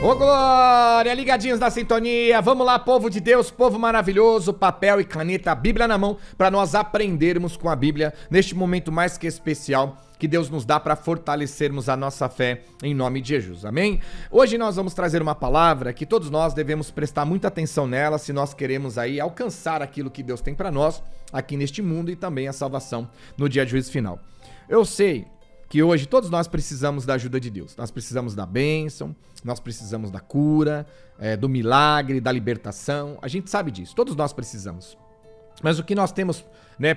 Ô glória, ligadinhos na sintonia, vamos lá, povo de Deus, povo maravilhoso, papel e caneta, a Bíblia na mão, para nós aprendermos com a Bíblia neste momento mais que especial que Deus nos dá para fortalecermos a nossa fé em nome de Jesus, amém? Hoje nós vamos trazer uma palavra que todos nós devemos prestar muita atenção nela se nós queremos aí alcançar aquilo que Deus tem para nós aqui neste mundo e também a salvação no dia de juízo final. Eu sei que hoje todos nós precisamos da ajuda de Deus, nós precisamos da bênção, nós precisamos da cura, do milagre, da libertação, a gente sabe disso, todos nós precisamos. Mas o que nós temos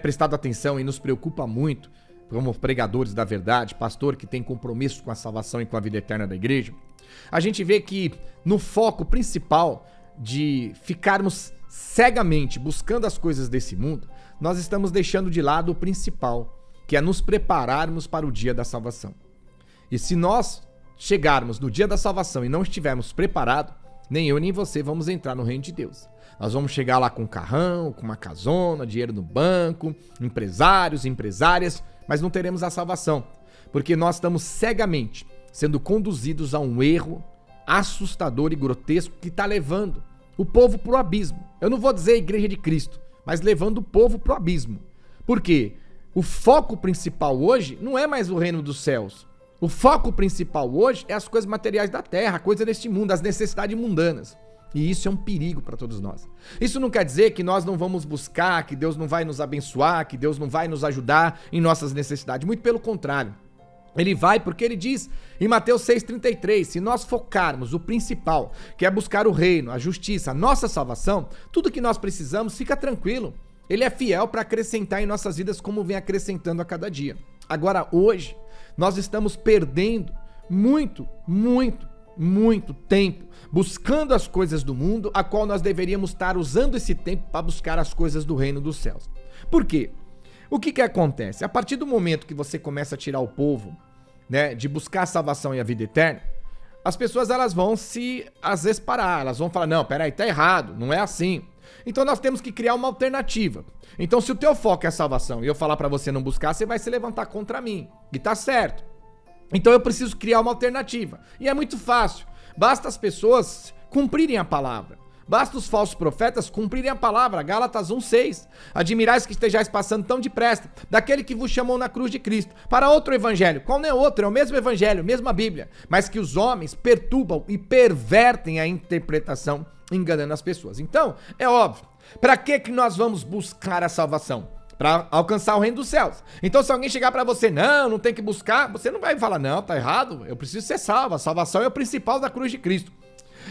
prestado atenção e nos preocupa muito, como pregadores da verdade, pastor que tem compromisso com a salvação e com a vida eterna da igreja, a gente vê que no foco principal de ficarmos cegamente buscando as coisas desse mundo, nós estamos deixando de lado o principal, que é nos prepararmos para o dia da salvação. E se nós chegarmos no dia da salvação e não estivermos preparados, nem eu nem você vamos entrar no reino de Deus. Nós vamos chegar lá com um carrão, com uma casona, dinheiro no banco, empresários, empresárias, mas não teremos a salvação, porque nós estamos cegamente sendo conduzidos a um erro assustador e grotesco que está levando o povo para o abismo. Eu não vou dizer a igreja de Cristo, mas levando o povo para o abismo. Por quê? O foco principal hoje não é mais o reino dos céus. O foco principal hoje é as coisas materiais da terra, a coisa deste mundo, as necessidades mundanas. E isso é um perigo para todos nós. Isso não quer dizer que nós não vamos buscar, que Deus não vai nos abençoar, que Deus não vai nos ajudar em nossas necessidades. Muito pelo contrário. Ele vai porque ele diz em Mateus 6,33, se nós focarmos o principal, que é buscar o reino, a justiça, a nossa salvação, tudo que nós precisamos, fica tranquilo. Ele é fiel para acrescentar em nossas vidas como vem acrescentando a cada dia. Agora, hoje, nós estamos perdendo muito tempo buscando as coisas do mundo, a qual nós deveríamos estar usando esse tempo para buscar as coisas do reino dos céus. Por quê? O que acontece? A partir do momento que você começa a tirar o povo, de buscar a salvação e a vida eterna, as pessoas elas vão se às vezes parar, elas vão falar, não, peraí, tá errado, não é assim. Então nós temos que criar uma alternativa. Então se o teu foco é a salvação e eu falar pra você não buscar, você vai se levantar contra mim. E tá certo. Então eu preciso criar uma alternativa. E é muito fácil. Basta as pessoas cumprirem a palavra. Basta os falsos profetas cumprirem a palavra. Gálatas 1:6. Admirais que estejais passando tão depressa daquele que vos chamou na cruz de Cristo para outro evangelho. Qual não é outro? É o mesmo evangelho, mesma Bíblia. Mas que os homens perturbam e pervertem a interpretação, enganando as pessoas. Então, é óbvio, para que nós vamos buscar a salvação? Para alcançar o reino dos céus. Então, se alguém chegar para você, não tem que buscar, você não vai falar, não, tá errado, eu preciso ser salvo, a salvação é o principal da cruz de Cristo.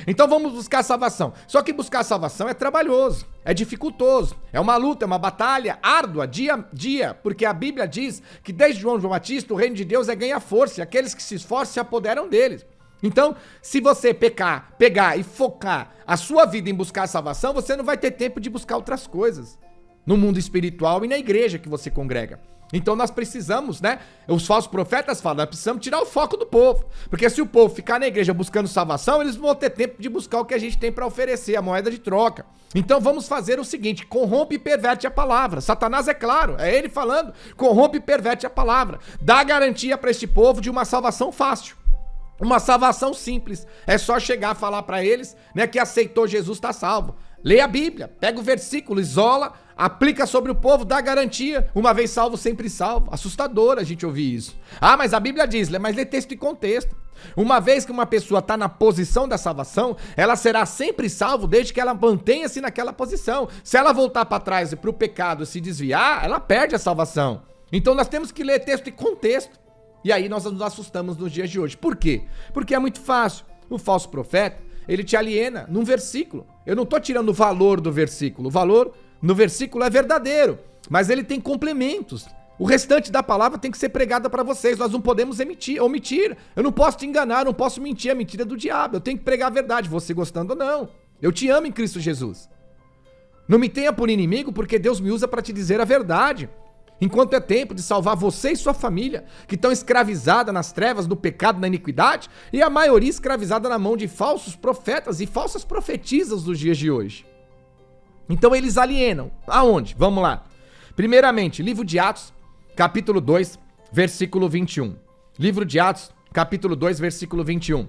Então vamos buscar a salvação. Só que buscar a salvação é trabalhoso, é dificultoso, é uma luta, é uma batalha árdua, dia a dia, porque a Bíblia diz que desde João Batista o reino de Deus é ganhar força, e aqueles que se esforçam se apoderam deles. Então, se você pegar e focar a sua vida em buscar a salvação, você não vai ter tempo de buscar outras coisas no mundo espiritual e na igreja que você congrega. Então nós precisamos, os falsos profetas falam, nós precisamos tirar o foco do povo, porque se o povo ficar na igreja buscando salvação, eles vão ter tempo de buscar o que a gente tem para oferecer, a moeda de troca. Então vamos fazer o seguinte, corrompe e perverte a palavra. Satanás, é claro, é ele falando, corrompe e perverte a palavra. Dá garantia para este povo de uma salvação fácil. Uma salvação simples, é só chegar e falar para eles, que aceitou Jesus, está salvo. Lê a Bíblia, pega o versículo, isola, aplica sobre o povo, dá garantia, uma vez salvo, sempre salvo. Assustador a gente ouvir isso. Ah, mas a Bíblia diz, mas lê texto e contexto. Uma vez que uma pessoa está na posição da salvação, ela será sempre salvo desde que ela mantenha-se naquela posição. Se ela voltar para trás e para o pecado se desviar, ela perde a salvação. Então nós temos que ler texto e contexto. E aí nós nos assustamos nos dias de hoje. Por quê? Porque é muito fácil. O falso profeta, ele te aliena num versículo. Eu não tô tirando o valor do versículo. O valor no versículo é verdadeiro, mas ele tem complementos. O restante da palavra tem que ser pregada para vocês. Nós não podemos omitir. Eu não posso te enganar, eu não posso mentir. A mentira é do diabo. Eu tenho que pregar a verdade, você gostando ou não. Eu te amo em Cristo Jesus. Não me tenha por inimigo, porque Deus me usa para te dizer a verdade. Enquanto é tempo de salvar você e sua família, que estão escravizadas nas trevas do pecado, na iniquidade, e a maioria escravizada na mão de falsos profetas e falsas profetisas dos dias de hoje. Então eles alienam. Aonde? Vamos lá. Primeiramente, livro de Atos, capítulo 2, versículo 21. Livro de Atos, capítulo 2, versículo 21.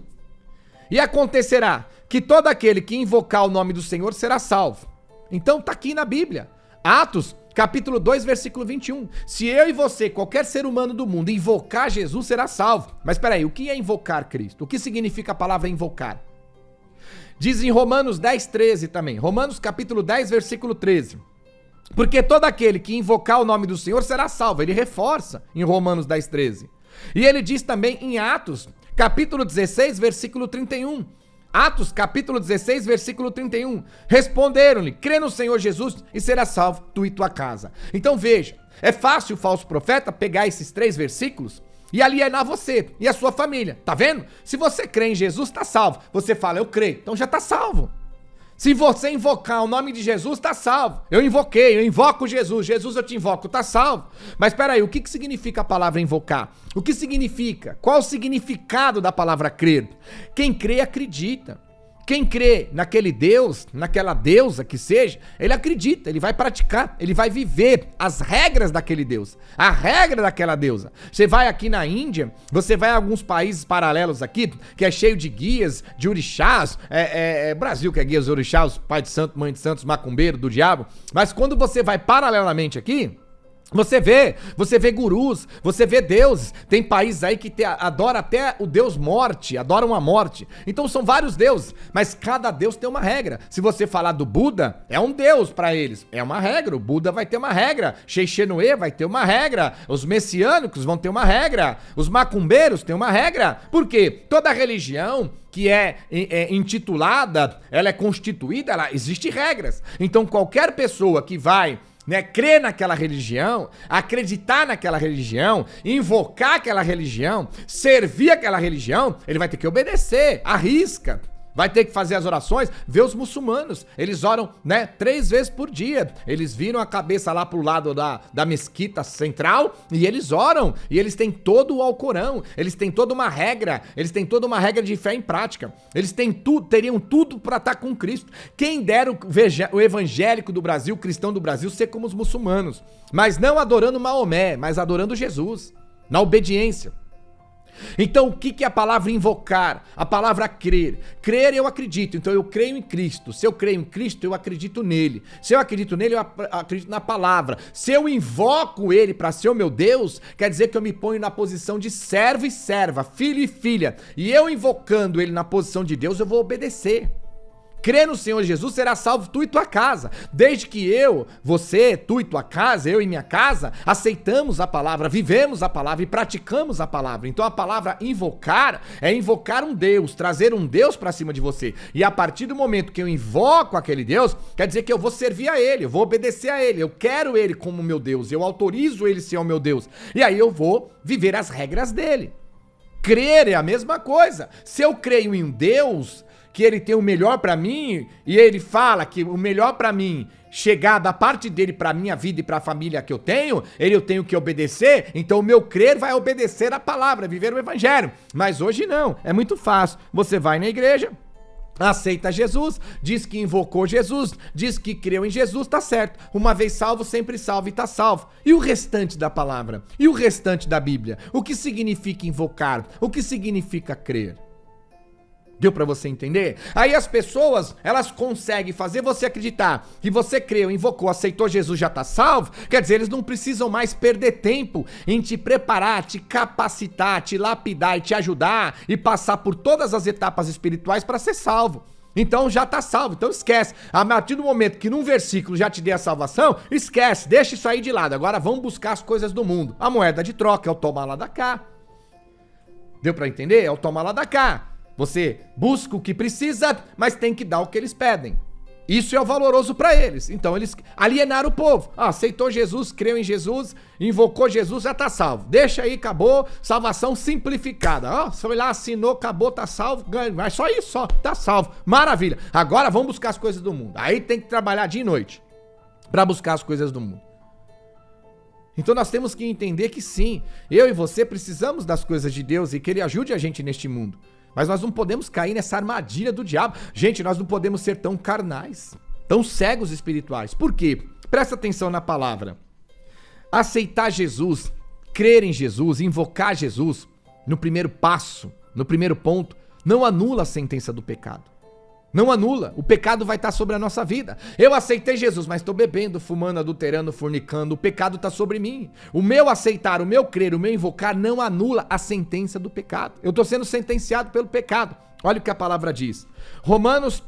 E acontecerá que todo aquele que invocar o nome do Senhor será salvo. Então tá aqui na Bíblia. Atos, capítulo 2, versículo 21. Se eu e você, qualquer ser humano do mundo, invocar Jesus, será salvo. Mas peraí, o que é invocar Cristo? O que significa a palavra invocar? Diz em Romanos 10, 13 também. Romanos capítulo 10, versículo 13. Porque todo aquele que invocar o nome do Senhor será salvo. Ele reforça em Romanos 10, 13. E ele diz também em Atos, capítulo 16, versículo 31. Atos, capítulo 16, versículo 31. Responderam-lhe, crê no Senhor Jesus e será salvo tu e tua casa. Então veja, é fácil o falso profeta pegar esses 3 versículos e alienar você e a sua família. Tá vendo? Se você crê em Jesus, tá salvo. Você fala, eu creio, então já tá salvo. Se você invocar o nome de Jesus, tá salvo. Eu invoco Jesus. Jesus, eu te invoco, tá salvo. Mas peraí, o que significa a palavra invocar? O que significa? Qual o significado da palavra crer? Quem crê, acredita. Quem crê naquele Deus, naquela deusa que seja, ele acredita, ele vai praticar, ele vai viver as regras daquele Deus, a regra daquela deusa. Você vai aqui na Índia, você vai a alguns países paralelos aqui, que é cheio de guias, de orixás, Brasil que é guias, orixás, pai de santo, mãe de santos, macumbeiro, do diabo, mas quando você vai paralelamente aqui, você vê gurus, você vê deuses. Tem países aí que adora até o deus morte, adoram a morte. Então são vários deuses, mas cada deus tem uma regra. Se você falar do Buda, é um deus pra eles, é uma regra. O Buda vai ter uma regra, Sheixenoe vai ter uma regra, os messiânicos vão ter uma regra, os macumbeiros têm uma regra. Por quê? Toda religião que é intitulada, ela é constituída, existe regras. Então qualquer pessoa que vai crer naquela religião, acreditar naquela religião, invocar aquela religião, servir aquela religião, ele vai ter que obedecer, à risca. Vai ter que fazer as orações. Vê os muçulmanos, eles oram 3 vezes por dia. Eles viram a cabeça lá pro lado da mesquita central e eles oram. E eles têm todo o Alcorão, eles têm toda uma regra, eles têm toda uma regra de fé em prática. Eles teriam tudo para estar com Cristo. Quem dera o evangélico do Brasil, o cristão do Brasil, ser como os muçulmanos. Mas não adorando Maomé, mas adorando Jesus, na obediência. Então o que é a palavra invocar? A palavra crer. Crer eu acredito, então eu creio em Cristo. Se eu creio em Cristo, eu acredito nele. Se eu acredito nele, eu acredito na palavra. Se eu invoco ele para ser o meu Deus, quer dizer que eu me ponho na posição de servo e serva, filho e filha. E eu invocando ele na posição de Deus, eu vou obedecer. Crê no Senhor Jesus, será salvo tu e tua casa. Desde que você, tu e tua casa, eu e minha casa, aceitamos a palavra, vivemos a palavra e praticamos a palavra. Então a palavra invocar é invocar um Deus, trazer um Deus pra cima de você. E a partir do momento que eu invoco aquele Deus, quer dizer que eu vou servir a ele, eu vou obedecer a ele, eu quero ele como meu Deus, eu autorizo ele ser o meu Deus. E aí eu vou viver as regras dele. Crer é a mesma coisa. Se eu creio em um Deus que ele tem o melhor pra mim, e ele fala que o melhor pra mim chegar da parte dele pra minha vida e pra família que eu tenho que obedecer, então o meu crer vai obedecer a palavra, viver o evangelho. Mas hoje não, é muito fácil. Você vai na igreja, aceita Jesus, diz que invocou Jesus, diz que creu em Jesus, tá certo. Uma vez salvo, sempre salvo e tá salvo. E o restante da palavra? E o restante da Bíblia? O que significa invocar? O que significa crer? Deu pra você entender? Aí as pessoas, elas conseguem fazer você acreditar que você creu, invocou, aceitou Jesus, já tá salvo. Quer dizer, eles não precisam mais perder tempo em te preparar, te capacitar, te lapidar e te ajudar e passar por todas as etapas espirituais para ser salvo. Então já tá salvo, então esquece. A partir do momento que num versículo já te dê a salvação, esquece, deixa isso aí de lado. Agora vamos buscar as coisas do mundo. A moeda de troca é o toma lá da cá. Deu pra entender? É o toma lá da cá. Você busca o que precisa, mas tem que dar o que eles pedem. Isso é o valoroso para eles. Então eles alienaram o povo. Aceitou Jesus, creu em Jesus, invocou Jesus, já tá salvo. Deixa aí, acabou, salvação simplificada. Foi lá, assinou, acabou, tá salvo, ganha. Mas só isso, só, tá salvo. Maravilha. Agora vamos buscar as coisas do mundo. Aí tem que trabalhar dia e noite para buscar as coisas do mundo. Então nós temos que entender que sim, eu e você precisamos das coisas de Deus e que Ele ajude a gente neste mundo. Mas nós não podemos cair nessa armadilha do diabo. Gente, nós não podemos ser tão carnais, tão cegos espirituais. Por quê? Presta atenção na palavra. Aceitar Jesus, crer em Jesus, invocar Jesus, no primeiro passo, no primeiro ponto, não anula a sentença do pecado. Não anula, o pecado vai estar sobre a nossa vida. Eu aceitei Jesus, mas estou bebendo, fumando, adulterando, fornicando, o pecado está sobre mim. O meu aceitar, o meu crer, o meu invocar não anula a sentença do pecado. Eu estou sendo sentenciado pelo pecado. Olha o que a palavra diz. Romanos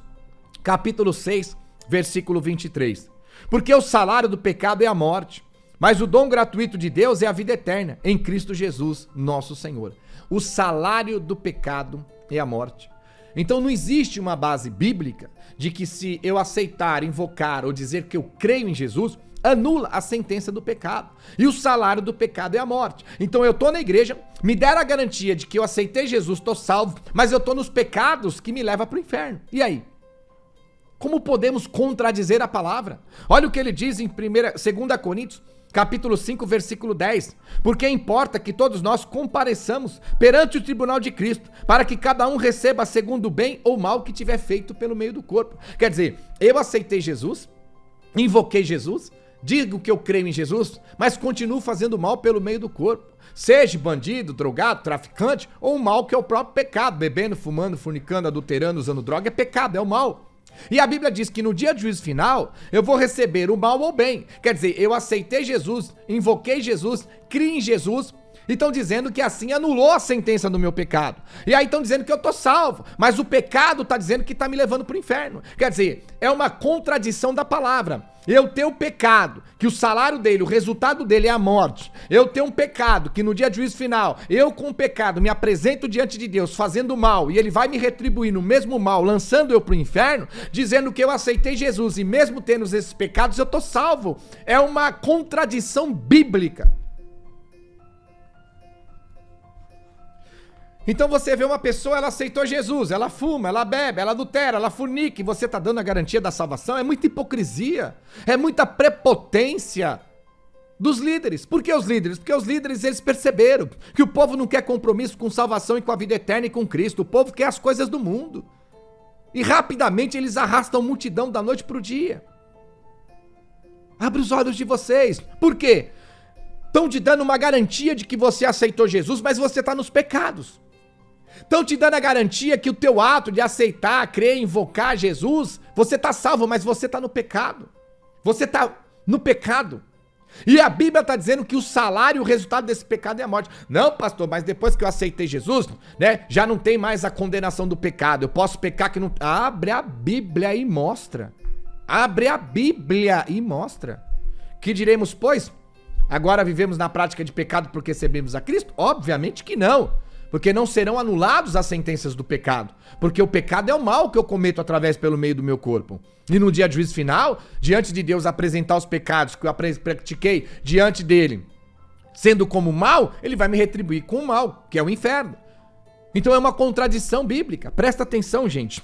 capítulo 6, versículo 23. Porque o salário do pecado é a morte, mas o dom gratuito de Deus é a vida eterna, em Cristo Jesus, nosso Senhor. O salário do pecado é a morte. Então não existe uma base bíblica de que se eu aceitar, invocar ou dizer que eu creio em Jesus, anula a sentença do pecado. E o salário do pecado é a morte. Então eu tô na igreja, me deram a garantia de que eu aceitei Jesus, tô salvo, mas eu tô nos pecados que me levam para o inferno. E aí? Como podemos contradizer a palavra? Olha o que ele diz em 2 Coríntios, capítulo 5, versículo 10. Porque importa que todos nós compareçamos perante o tribunal de Cristo, para que cada um receba segundo o bem ou mal que tiver feito pelo meio do corpo. Quer dizer, eu aceitei Jesus, invoquei Jesus, digo que eu creio em Jesus, mas continuo fazendo mal pelo meio do corpo. Seja bandido, drogado, traficante, ou o mal que é o próprio pecado. Bebendo, fumando, fornicando, adulterando, usando droga, é pecado, é o mal. E a Bíblia diz que no dia do juízo final, eu vou receber o mal ou o bem. Quer dizer, eu aceitei Jesus, invoquei Jesus, criei em Jesus, e estão dizendo que assim anulou a sentença do meu pecado. E aí estão dizendo que eu tô salvo, mas o pecado está dizendo que está me levando para o inferno. Quer dizer, é uma contradição da palavra. Eu tenho o pecado, que o salário dele, o resultado dele é a morte. Eu tenho um pecado, que no dia do juízo final, eu com o pecado me apresento diante de Deus fazendo mal, e ele vai me retribuir no mesmo mal, lançando eu para o inferno, dizendo que eu aceitei Jesus, e mesmo tendo esses pecados, eu tô salvo. É uma contradição bíblica. Então você vê uma pessoa, ela aceitou Jesus, ela fuma, ela bebe, ela adultera, ela fornica, e você está dando a garantia da salvação. É muita hipocrisia, é muita prepotência dos líderes. Por que os líderes? Porque os líderes, eles perceberam que o povo não quer compromisso com salvação e com a vida eterna e com Cristo. O povo quer as coisas do mundo. E rapidamente eles arrastam multidão da noite para o dia. Abre os olhos de vocês. Por quê? Estão te dando uma garantia de que você aceitou Jesus, mas você está nos pecados. Estão te dando a garantia que o teu ato de aceitar, crer, invocar Jesus, você está salvo, mas você está no pecado. Você está no pecado. E a Bíblia está dizendo que o salário, o resultado desse pecado é a morte. Não, pastor, mas depois que eu aceitei Jesus, né, já não tem mais a condenação do pecado. Eu posso pecar que não... Abre a Bíblia e mostra. Abre a Bíblia e mostra. Que diremos, pois? Agora vivemos na prática de pecado porque recebemos a Cristo? Obviamente que não. Porque não serão anulados as sentenças do pecado. Porque o pecado é o mal que eu cometo através pelo meio do meu corpo. E no dia de juízo final, diante de Deus apresentar os pecados que eu pratiquei diante dele, sendo como mal, ele vai me retribuir com o mal, que é o inferno. Então é uma contradição bíblica. Presta atenção, gente.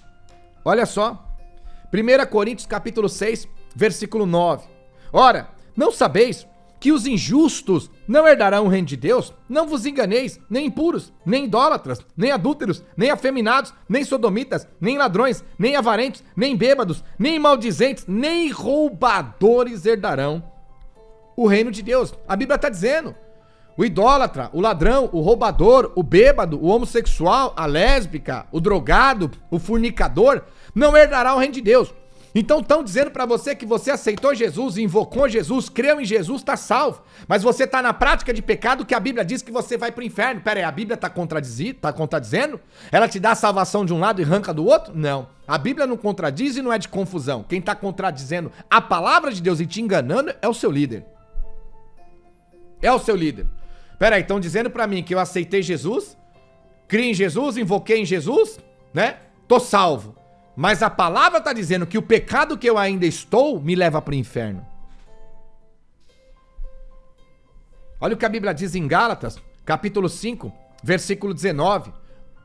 Olha só. 1 Coríntios capítulo 6, versículo 9. Ora, não sabeis que os injustos não herdarão o reino de Deus? Não vos enganeis, nem impuros, nem idólatras, nem adúlteros, nem afeminados, nem sodomitas, nem ladrões, nem avarentos, nem bêbados, nem maldizentes, nem roubadores herdarão o reino de Deus. A Bíblia está dizendo, o idólatra, o ladrão, o roubador, o bêbado, o homossexual, a lésbica, o drogado, o fornicador, não herdará o reino de Deus. Então estão dizendo para você que você aceitou Jesus, invocou Jesus, creu em Jesus, está salvo. Mas você está na prática de pecado que a Bíblia diz que você vai para o inferno. Pera aí, a Bíblia está contradizendo? Ela te dá a salvação de um lado e arranca do outro? Não. A Bíblia não contradiz e não é de confusão. Quem está contradizendo a palavra de Deus e te enganando é o seu líder. É o seu líder. Pera aí, estão dizendo para mim que eu aceitei Jesus, criei em Jesus, invoquei em Jesus, né? Tô salvo. Mas a palavra está dizendo que o pecado que eu ainda estou me leva para o inferno. Olha o que a Bíblia diz em Gálatas, capítulo 5, versículo 19,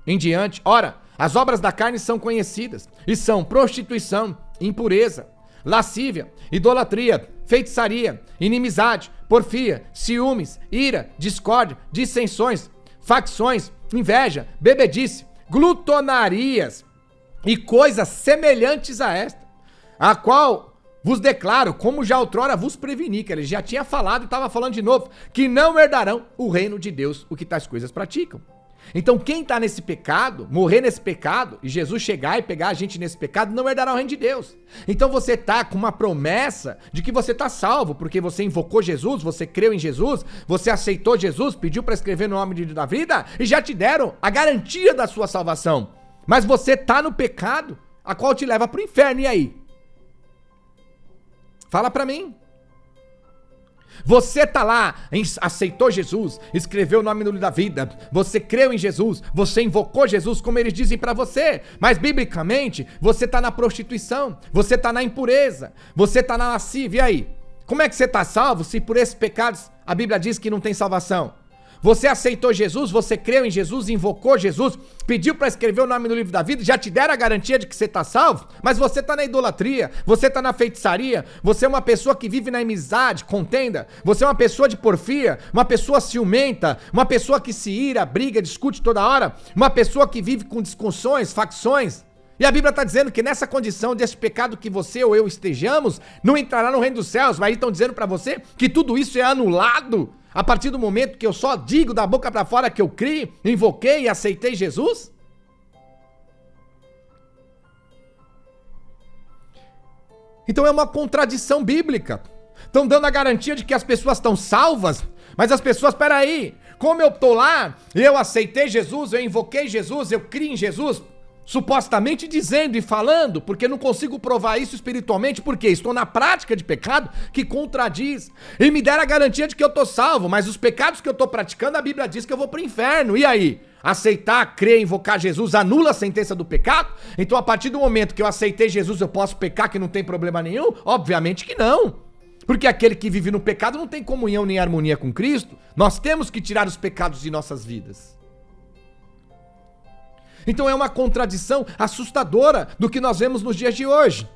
em diante. Ora, as obras da carne são conhecidas, e são prostituição, impureza, lascívia, idolatria, feitiçaria, inimizade, porfia, ciúmes, ira, discórdia, dissensões, facções, inveja, bebedice, glutonarias, e coisas semelhantes a esta, a qual vos declaro, como já outrora vos preveni, que ele já tinha falado e estava falando de novo, que não herdarão o reino de Deus o que tais coisas praticam. Então quem está nesse pecado, morrer nesse pecado, e Jesus chegar e pegar a gente nesse pecado, não herdará o reino de Deus. Então você está com uma promessa de que você está salvo, porque você invocou Jesus, você creu em Jesus, você aceitou Jesus, pediu para escrever no nome da vida, e já te deram a garantia da sua salvação. Mas você está no pecado, a qual te leva para o inferno, e aí? Fala para mim. Você tá lá, aceitou Jesus, escreveu o nome no livro da vida, você creu em Jesus, você invocou Jesus, como eles dizem pra você, mas biblicamente, você tá na prostituição, você tá na impureza, você tá na lascívia, e aí? Como é que você tá salvo se por esses pecados a Bíblia diz que não tem salvação? Você aceitou Jesus, você creu em Jesus, invocou Jesus, pediu para escrever o nome no livro da vida, já te deram a garantia de que você está salvo, mas você está na idolatria, você está na feitiçaria, você é uma pessoa que vive na inimizade, contenda, você é uma pessoa de porfia, uma pessoa ciumenta, uma pessoa que se ira, briga, discute toda hora, uma pessoa que vive com discussões, facções. E a Bíblia está dizendo que nessa condição desse pecado que você ou eu estejamos, não entrará no reino dos céus, mas estão dizendo para você que tudo isso é anulado a partir do momento que eu só digo da boca para fora que eu criei, invoquei e aceitei Jesus? Então é uma contradição bíblica. Estão dando a garantia de que as pessoas estão salvas, mas as pessoas, peraí, como eu tô lá, eu aceitei Jesus, eu invoquei Jesus, eu criei em Jesus, supostamente dizendo e falando, porque não consigo provar isso espiritualmente, porque estou na prática de pecado que contradiz, e me deram a garantia de que eu tô salvo, mas os pecados que eu tô praticando, a Bíblia diz que eu vou pro inferno, e aí? Aceitar, crer, invocar Jesus anula a sentença do pecado? Então a partir do momento que eu aceitei Jesus, eu posso pecar que não tem problema nenhum? Obviamente que não, porque aquele que vive no pecado não tem comunhão nem harmonia com Cristo. Nós temos que tirar os pecados de nossas vidas. Então é uma contradição assustadora do que nós vemos nos dias de hoje.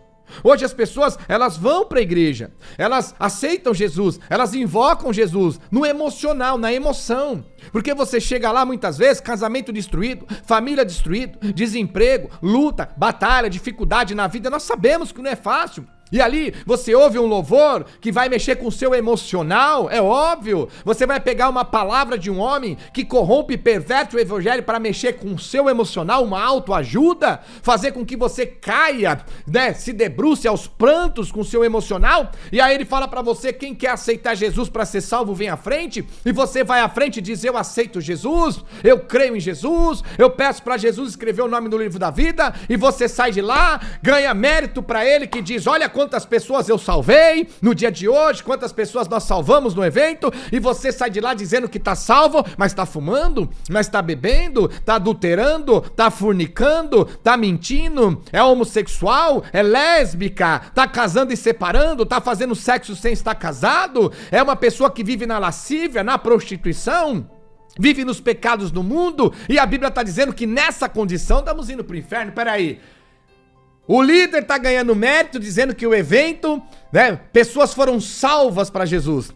Hoje as pessoas, elas vão para a igreja, elas aceitam Jesus, elas invocam Jesus no emocional, na emoção. Porque você chega lá muitas vezes, casamento destruído, família destruído, desemprego, luta, batalha, dificuldade na vida, nós sabemos que não é fácil. E ali você ouve um louvor que vai mexer com o seu emocional, é óbvio. Você vai pegar uma palavra de um homem que corrompe e perverte o evangelho para mexer com o seu emocional, uma autoajuda, fazer com que você caia, né, se debruce aos prantos com o seu emocional. E aí ele fala para você, quem quer aceitar Jesus para ser salvo, vem à frente. E você vai à frente e diz, eu aceito Jesus, eu creio em Jesus, eu peço para Jesus escrever o nome no livro da vida. E você sai de lá, ganha mérito para ele que diz, olha quantas pessoas eu salvei no dia de hoje, quantas pessoas nós salvamos no evento, e você sai de lá dizendo que tá salvo, mas tá fumando, mas tá bebendo, tá adulterando, tá fornicando, tá mentindo, é homossexual, é lésbica, tá casando e separando, tá fazendo sexo sem estar casado, é uma pessoa que vive na lascívia, na prostituição, vive nos pecados do mundo, e a Bíblia tá dizendo que nessa condição estamos indo pro inferno. Peraí, o líder tá ganhando mérito dizendo que o evento, né, pessoas foram salvas para Jesus.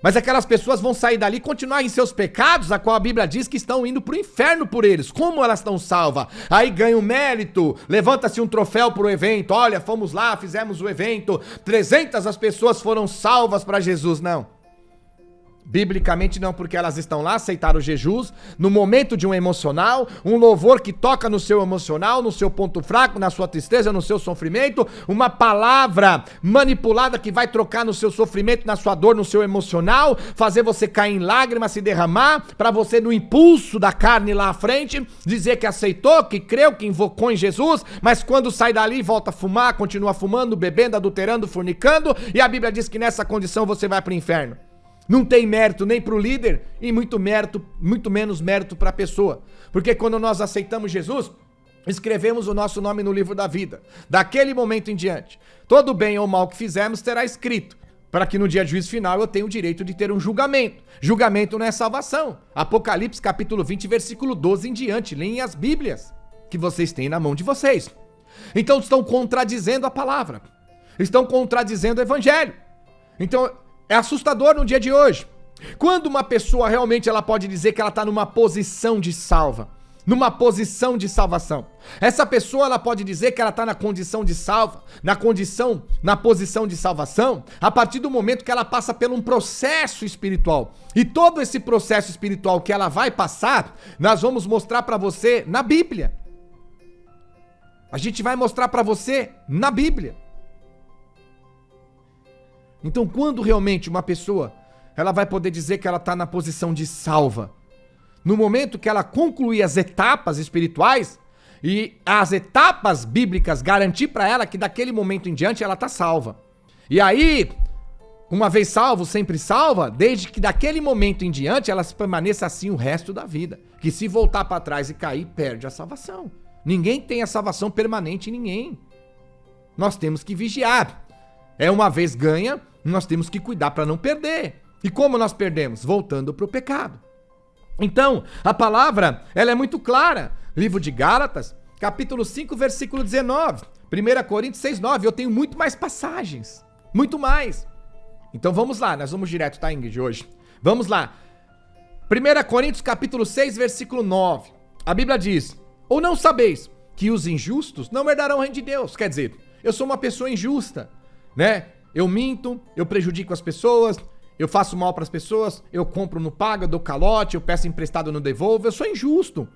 Mas aquelas pessoas vão sair dali e continuar em seus pecados, a qual a Bíblia diz que estão indo pro inferno por eles. Como elas estão salvas? Aí ganham mérito, levanta-se um troféu pro evento. Olha, fomos lá, fizemos o evento, 300 as pessoas foram salvas para Jesus. Não. Biblicamente não, porque elas estão lá, aceitaram Jesus, no momento de um emocional, um louvor que toca no seu emocional, no seu ponto fraco, na sua tristeza, no seu sofrimento, uma palavra manipulada que vai trocar no seu sofrimento, na sua dor, no seu emocional, fazer você cair em lágrimas, se derramar, para você no impulso da carne lá à frente, dizer que aceitou, que creu, que invocou em Jesus, mas quando sai dali volta a fumar, continua fumando, bebendo, adulterando, fornicando, e a Bíblia diz que nessa condição você vai para o inferno. Não tem mérito nem para o líder e muito menos mérito para a pessoa. Porque quando nós aceitamos Jesus, escrevemos o nosso nome no livro da vida. Daquele momento em diante, todo bem ou mal que fizemos terá escrito, para que no dia de juízo final eu tenha o direito de ter um julgamento. Julgamento não é salvação. Apocalipse capítulo 20, versículo 12 em diante. Leem as Bíblias que vocês têm na mão de vocês. Então estão contradizendo a palavra. Estão contradizendo o evangelho. Então é assustador no dia de hoje. Quando uma pessoa realmente ela pode dizer que ela está numa posição de salva, numa posição de salvação. Essa pessoa, ela pode dizer que ela está na condição de salva, na posição de salvação, a partir do momento que ela passa por um processo espiritual. E todo esse processo espiritual que ela vai passar, nós vamos mostrar para você na Bíblia. A gente vai mostrar para você na Bíblia. Então, quando realmente uma pessoa, ela vai poder dizer que ela está na posição de salva? No momento que ela concluir as etapas espirituais e as etapas bíblicas garantir para ela que daquele momento em diante ela está salva. E aí, uma vez salvo, sempre salva, desde que daquele momento em diante ela permaneça assim o resto da vida. Que se voltar para trás e cair, perde a salvação. Ninguém tem a salvação permanente em ninguém. Nós temos que vigiar. É uma vez ganha, nós temos que cuidar para não perder. E como nós perdemos? Voltando para o pecado. Então, a palavra, ela é muito clara. Livro de Gálatas, capítulo 5, versículo 19. 1 Coríntios 6, 9. Eu tenho muito mais passagens. Muito mais. Então vamos lá, nós vamos direto, tá, Ingrid, hoje? Vamos lá. 1 Coríntios, capítulo 6, versículo 9. A Bíblia diz: ou não sabeis que os injustos não herdarão o reino de Deus? Quer dizer, eu sou uma pessoa injusta, né? Eu minto, eu prejudico as pessoas, eu faço mal para as pessoas, eu compro, não pago, eu dou calote, eu peço emprestado, não devolvo, eu sou injusto.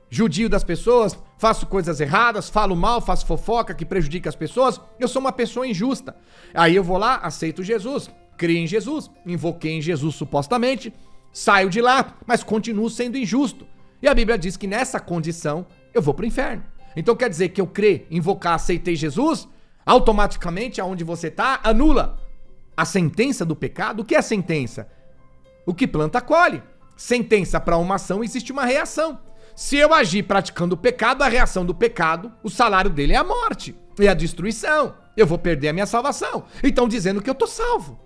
Judio das pessoas, faço coisas erradas, falo mal, faço fofoca que prejudica as pessoas, eu sou uma pessoa injusta. Aí eu vou lá, aceito Jesus, creio em Jesus, invoquei em Jesus supostamente, saio de lá, mas continuo sendo injusto. E a Bíblia diz que nessa condição eu vou para o inferno. Então quer dizer que eu creio, invocar, aceitei Jesus, automaticamente aonde você está, anula a sentença do pecado. O que é a sentença? O que planta, colhe. Sentença para uma ação, existe uma reação. Se eu agir praticando o pecado, a reação do pecado, o salário dele é a morte, é a destruição. Eu vou perder a minha salvação. Então dizendo que eu estou salvo.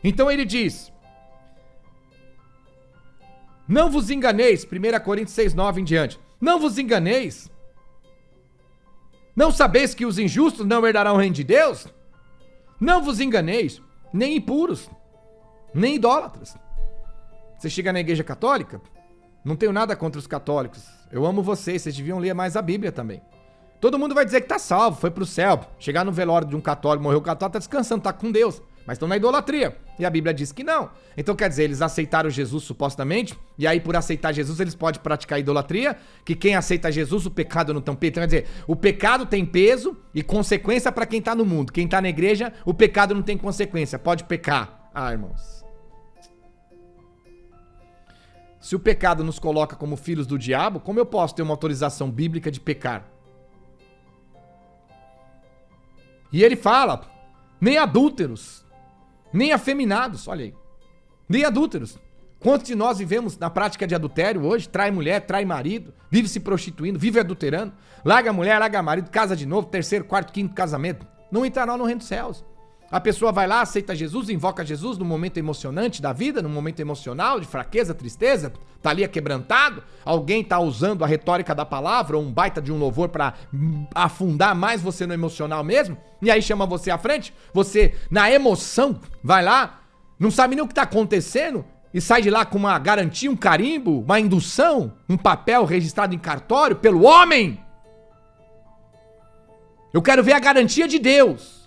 Então ele diz: não vos enganeis, 1 Coríntios 6, 9 em diante. Não vos enganeis. Não sabeis que os injustos não herdarão o reino de Deus? Não vos enganeis, nem impuros, nem idólatras. Você chega na igreja católica, não tenho nada contra os católicos. Eu amo vocês deviam ler mais a Bíblia também. Todo mundo vai dizer que tá salvo, foi pro céu. Chegar no velório de um católico, morreu católico, tá descansando, tá com Deus. Mas estão na idolatria. E a Bíblia diz que não. Então quer dizer, eles aceitaram Jesus supostamente, e aí por aceitar Jesus eles podem praticar idolatria, que quem aceita Jesus, o pecado não tem peso. Então quer dizer, o pecado tem peso e consequência para quem tá no mundo. Quem tá na igreja, o pecado não tem consequência, pode pecar. Ah, irmãos. Se o pecado nos coloca como filhos do diabo, como eu posso ter uma autorização bíblica de pecar? E ele fala, nem adúlteros, nem afeminados, olha aí, nem adúlteros. Quantos de nós vivemos na prática de adultério hoje? Trai mulher, trai marido, vive se prostituindo, vive adulterando, larga a mulher, larga marido, casa de novo, terceiro, quarto, quinto casamento. Não entrará no reino dos céus. A pessoa vai lá, aceita Jesus, invoca Jesus no momento emocionante da vida, no momento emocional, de fraqueza, tristeza, tá ali quebrantado, alguém tá usando a retórica da palavra, ou um baita de um louvor pra afundar mais você no emocional mesmo, e aí chama você à frente, você na emoção vai lá, não sabe nem o que tá acontecendo, e sai de lá com uma garantia, um carimbo, uma indução, um papel registrado em cartório pelo homem. Eu quero ver a garantia de Deus.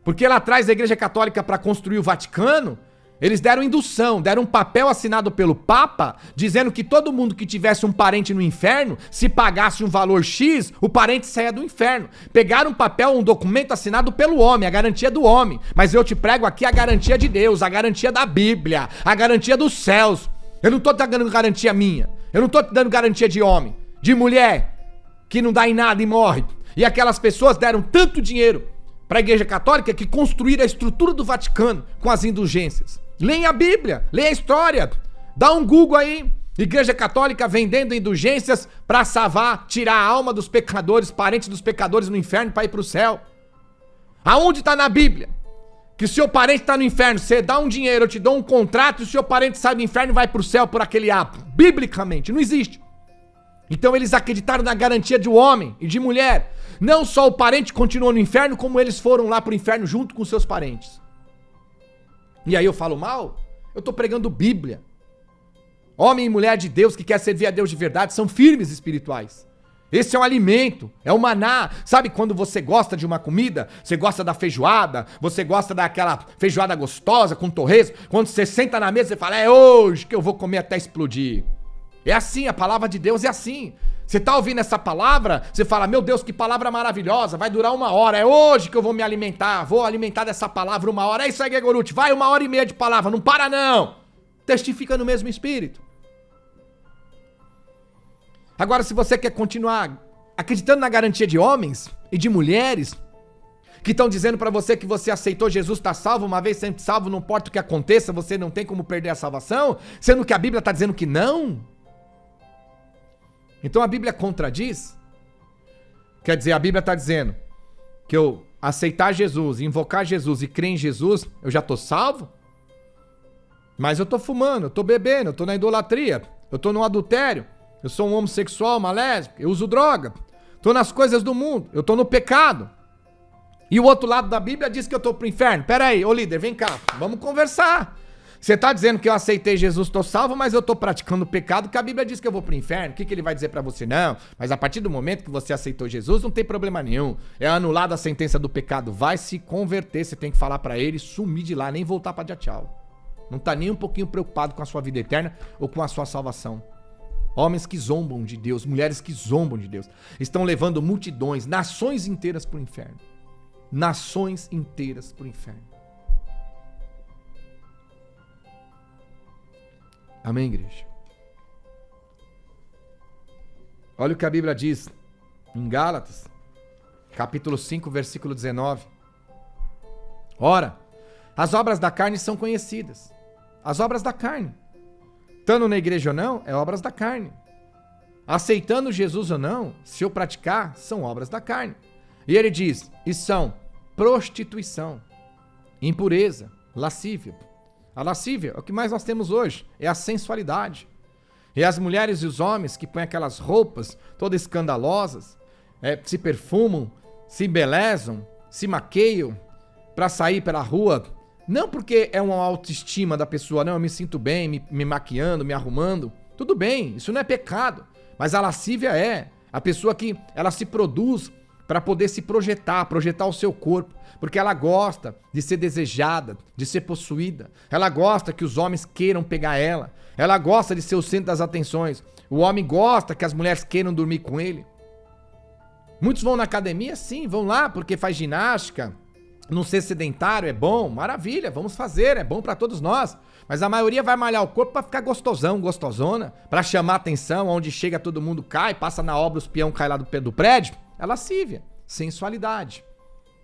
Porque lá atrás da Igreja Católica, para construir o Vaticano, eles deram indução, deram um papel assinado pelo Papa, dizendo que todo mundo que tivesse um parente no inferno, se pagasse um valor X, o parente saia do inferno. Pegaram um papel, um documento assinado pelo homem, a garantia do homem. Mas eu te prego aqui a garantia de Deus, a garantia da Bíblia, a garantia dos céus. Eu não tô te dando garantia minha, eu não tô te dando garantia de homem, de mulher, que não dá em nada e morre. E aquelas pessoas deram tanto dinheiro para a Igreja Católica que construíram a estrutura do Vaticano com as indulgências. Leia a Bíblia, leia a história, dá um Google aí, Igreja Católica vendendo indulgências para salvar, tirar a alma dos pecadores, parentes dos pecadores no inferno para ir para o céu. Aonde está na Bíblia que o seu parente está no inferno, você dá um dinheiro, eu te dou um contrato e o seu parente sai do inferno e vai para o céu por aquele ato? Biblicamente, não existe. Então eles acreditaram na garantia de homem e de mulher. Não só o parente continuou no inferno, como eles foram lá pro inferno junto com seus parentes. E aí eu falo mal? Eu estou pregando Bíblia. Homem e mulher de Deus que quer servir a Deus de verdade são firmes espirituais. Esse é um alimento, é o maná. Sabe quando você gosta de uma comida? Você gosta da feijoada, você gosta daquela feijoada gostosa com torresmo. Quando você senta na mesa, você fala, é hoje que eu vou comer até explodir. É assim, a palavra de Deus é assim. Você tá ouvindo essa palavra, você fala, meu Deus, que palavra maravilhosa, vai durar 1 hora, é hoje que eu vou me alimentar, vou alimentar dessa palavra 1 hora. É isso aí, Gregorute, vai 1h30 de palavra, não para não. Testifica no mesmo espírito. Agora, se você quer continuar acreditando na garantia de homens e de mulheres que estão dizendo pra você que você aceitou Jesus, tá salvo, uma vez sempre salvo, não importa o que aconteça, você não tem como perder a salvação, sendo que a Bíblia tá dizendo que não. Então a Bíblia contradiz. Quer dizer, a Bíblia tá dizendo que eu aceitar Jesus, invocar Jesus e crer em Jesus, eu já tô salvo? Mas eu tô fumando, eu tô bebendo, eu tô na idolatria, eu tô no adultério. Eu sou um homossexual, uma lésbica, eu uso droga, tô nas coisas do mundo, eu tô no pecado. E o outro lado da Bíblia diz que eu tô pro inferno. Pera aí, ô líder, vem cá, vamos conversar. Você tá dizendo que eu aceitei Jesus, tô salvo, mas eu tô praticando o pecado que a Bíblia diz que eu vou pro inferno. O que ele vai dizer pra você? Não, mas a partir do momento que você aceitou Jesus, não tem problema nenhum. É anulada a sentença do pecado, vai se converter, você tem que falar pra ele, sumir de lá, nem voltar pra dar tchau. Não tá nem um pouquinho preocupado com a sua vida eterna ou com a sua salvação. Homens que zombam de Deus, mulheres que zombam de Deus, estão levando multidões, nações inteiras para o inferno. Nações inteiras para o inferno. Amém, igreja? Olha o que a Bíblia diz em Gálatas, capítulo 5, versículo 19. Ora, as obras da carne são conhecidas. As obras da carne. Estando na igreja ou não, é obras da carne. Aceitando Jesus ou não, se eu praticar, são obras da carne. E ele diz, e são prostituição, impureza, lascívia. A lascívia, o que mais nós temos hoje, é a sensualidade. E as mulheres e os homens que põem aquelas roupas todas escandalosas, se perfumam, se embelezam, se maqueiam para sair pela rua. Não porque é uma autoestima da pessoa, não, eu me sinto bem, me maquiando, me arrumando. Tudo bem, isso não é pecado. Mas a lascívia é a pessoa que ela se produz para poder se projetar o seu corpo. Porque ela gosta de ser desejada, de ser possuída. Ela gosta que os homens queiram pegar ela. Ela gosta de ser o centro das atenções. O homem gosta que as mulheres queiram dormir com ele. Muitos vão na academia, sim, vão lá porque faz ginástica. Não ser sedentário é bom, maravilha, vamos fazer, é bom pra todos nós. Mas a maioria vai malhar o corpo pra ficar gostosão, gostosona, pra chamar atenção, onde chega todo mundo cai, passa na obra, os peão cai lá do prédio. É lascívia, sensualidade.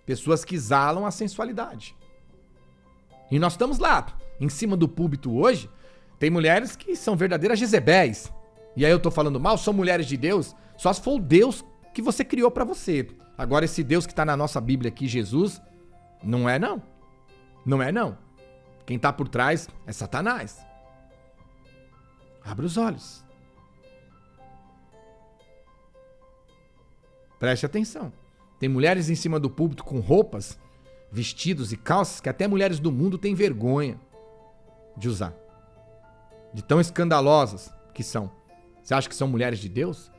Pessoas que exalam a sensualidade. E nós estamos lá, em cima do púlpito hoje, tem mulheres que são verdadeiras Jezebéis. E aí eu tô falando mal, são mulheres de Deus, só se for o Deus que você criou pra você. Agora esse Deus que tá na nossa Bíblia aqui, Jesus, não é não. Não é não. Quem tá por trás é Satanás. Abra os olhos. Preste atenção. Tem mulheres em cima do púlpito com roupas, vestidos e calças que até mulheres do mundo têm vergonha de usar. De tão escandalosas que são. Você acha que são mulheres de Deus?